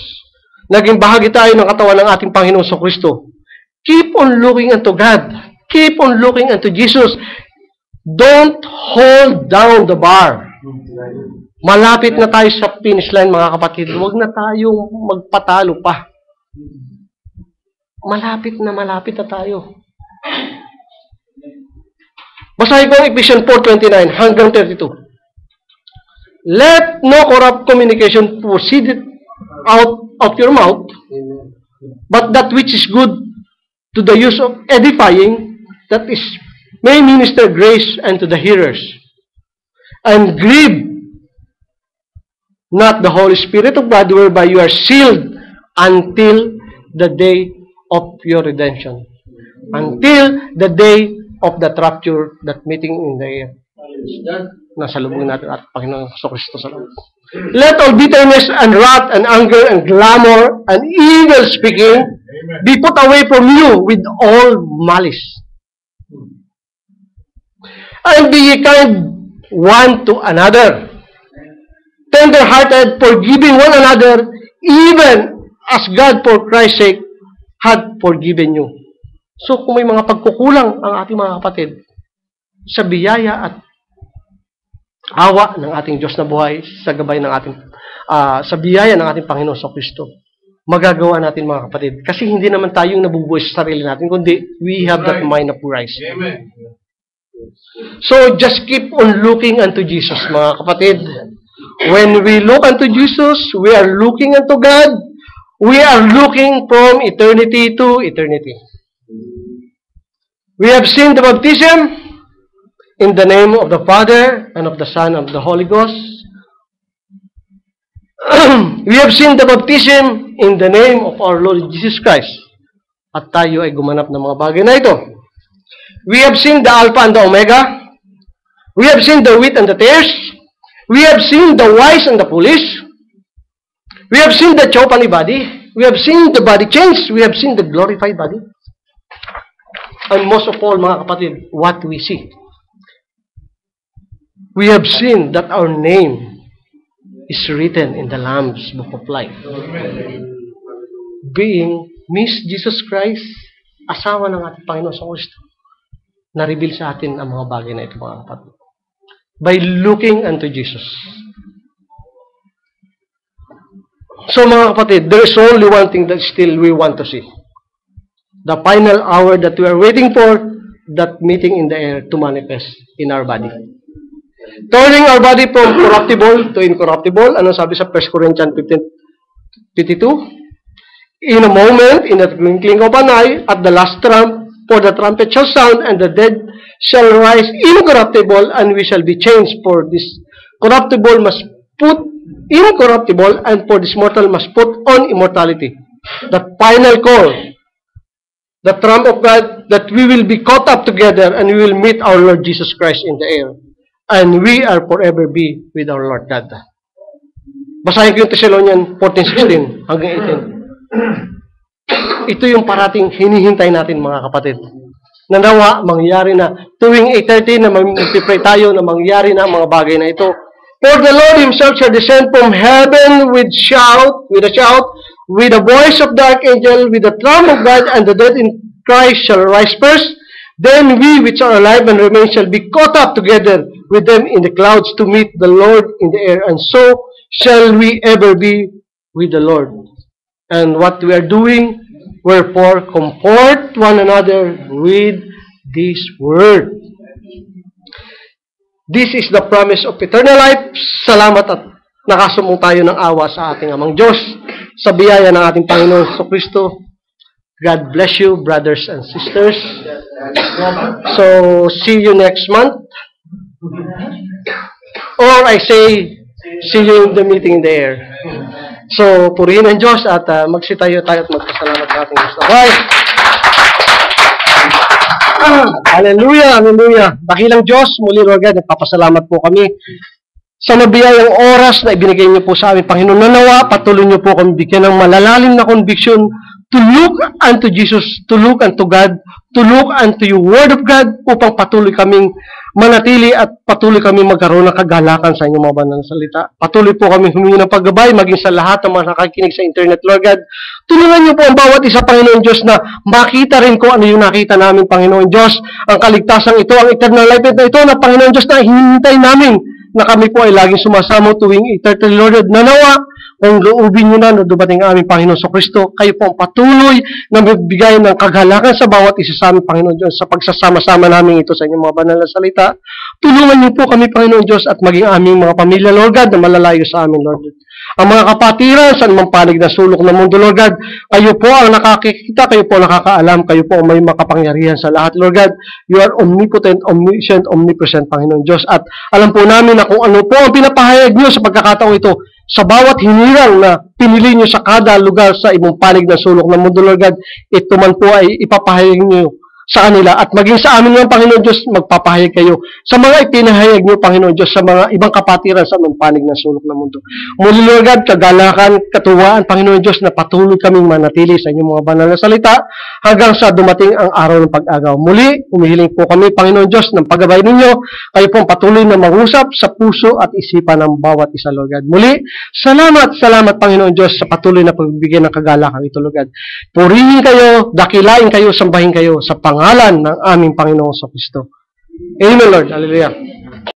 Naging bahagi tayo ng katawan ng ating Panginoon Kristo. Keep on looking unto God. Keep on looking unto Jesus. Don't hold down the bar. Malapit na tayo sa finish line, mga kapatid. Huwag na tayong magpatalo pa. malapit na tayo. Basahin ko ang Ephesians 4:29 hanggang 32. Let no corrupt communication proceed out of your mouth, but that which is good to the use of edifying, that is, may minister grace unto the hearers. And grieve not the Holy Spirit of God, whereby you are sealed until the day of your redemption. Until the day of the rapture, that meeting in the air. Nasalubungin natin at Panginoon Kristo sa loob. Let all bitterness and wrath and anger and clamor and evil speaking be put away from you with all malice. And be ye kind one to another, tender-hearted, forgiving one another, even as God for Christ's sake had forgiven you. So kung may mga pagkukulang ang ating mga kapatid, sa biyaya at awa ng ating Diyos na buhay, sa gabay ng ating, sa biyaya ng ating Panginoon sa Kristo, magagawa natin mga kapatid. Kasi hindi naman tayong nabubuhay sa sarili natin, kundi we have that mind of Christ. Amen. So just keep on looking unto Jesus, mga kapatid. When we look unto Jesus, we are looking unto God. We are looking from eternity to eternity. We have seen the baptism in the name of the Father and of the Son and of the Holy Ghost. We have seen the baptism in the name of our Lord Jesus Christ. At tayo ay gumanap ng mga bagay na ito. We have seen the Alpha and the Omega. We have seen the wheat and the tares. We have seen the wise and the foolish. We have seen the choppany body. We have seen the body change. We have seen the glorified body. And most of all, mga kapatid, what we see. We have seen that our name is written in the Lamb's Book of Life. Being Miss Jesus Christ, asawa ng ating Panginoon sa Kristo, na-reveal sa atin ang mga bagay na ito, mga kapatid. By looking unto Jesus. So mga kapatid, there is only one thing that still we want to see. The final hour that we are waiting for, that meeting in the air to manifest in our body. Turning our body from corruptible to incorruptible. Ano sabi sa 1 Corinthians 15:52? In a moment, in a twinkling of an eye, at the last trump, for the trumpet shall sound, and the dead shall rise incorruptible, and we shall be changed. For this corruptible must put incorruptible, and for this mortal must put on immortality. The final call, the trump of God, that we will be caught up together, and we will meet our Lord Jesus Christ in the air. And we are forever be with our Lord God. Basahin ko yung Thessalonians 14:16 hanggang 18. Ito yung parating hinihintay natin, mga kapatid. Nanawa, mangyari na. Tuwing 8:30 na mag-multiply tayo na mangyari na ang mga bagay na ito. For the Lord Himself shall descend from heaven with a shout, with the voice of the archangel, with the trump of God, and the dead in Christ shall rise first. Then we which are alive and remain shall be caught up together with them in the clouds to meet the Lord in the air. And so shall we ever be with the Lord. And what we are doing, wherefore comfort one another with this word. This is the promise of eternal life. Salamat at nakasumong tayo ng awa sa ating Amang Diyos, sa biyaya ng ating Panginoon sa Kristo. God bless you, brothers and sisters. So, see you next month. Or I say, see you in the meeting in the air. So, purihin ang Diyos at magsitayo tayo at magpasalamat sa ating Diyos. Okay? Hallelujah, hallelujah. Dakilang Diyos, muli Lord God, nagpapasalamat po kami sa mabiyayang oras na ibinigay niyo po sa amin, Panginoon. Nanawa, patuloy niyo po kami bigyan ng malalalim na conviction to look unto Jesus, to look unto God, to look unto your Word of God, upang patuloy kaming manatili at patuloy kaming magkaroon ng kagalakan sa inyong mga banal na salita. Patuloy po kami humingi ng paggabay, maging sa lahat ng mga nakakinig sa internet, Lord God. Tulungan niyo po ang bawat isa, Panginoon Diyos, na makita rin ko ano yung nakita namin, Panginoon Diyos, ang kaligtasang ito, ang eternal life na ito, na Panginoon Diyos, na hinihintay namin, na kami po ay laging sumasamo tuwing eternal, Lord. Nanawa, kung loobin nyo na dumating ang aming Panginoon sa Kristo, kayo po ang patuloy na magbigay ng kagalakan sa bawat isa sa aming Panginoon Diyos sa pagsasama-sama namin ito sa inyong mga banal na salita. Tulungan niyo po kami, Panginoon Diyos, at maging aming mga pamilya, Lord God, na malalayo sa amin, Lord God. Ang mga kapatiran sa anumang panig na sulok ng mundo, Lord God, kayo po ang nakakikita, kayo po ang nakakaalam, kayo po ang may makapangyarihan sa lahat, Lord God. You are omnipotent, omniscient, omnipresent, Panginoon Diyos. At alam po namin na kung ano po ang pinapahayag niyo sa pagkakataong ito, sa bawat hinirang na pinili niyo sa kada lugar sa ibang panig na sulok ng mundo, Lord God, ito man po ay ipapahayag niyo sa kanila at maging sa amin ng Panginoon Diyos, magpapahayag kayo sa mga ipinahayag niyo, Panginoon Diyos, sa mga ibang kapatiran sa anong panig ng sulok ng mundo. Muli, Lord God, kagalakan, katuwaan, Panginoon Diyos, na patuloy kaming manatili sa inyong mga banal na salita hanggang sa dumating ang araw ng pag-agaw. Muli, humihiling po kami, Panginoon Diyos, ng paggabay ninyo. Kayo po ang patuloy na mangusap sa puso at isipan ng bawat isa, Lord God. Muli, salamat, Panginoon Diyos, sa patuloy na pagbibigay ng kagalakan ito, Lord God. Purihin kayo, dakilain kayo, sambahin kayo sa pangalan ng aming Panginoon sa Kristo. Amen, Lord. Hallelujah.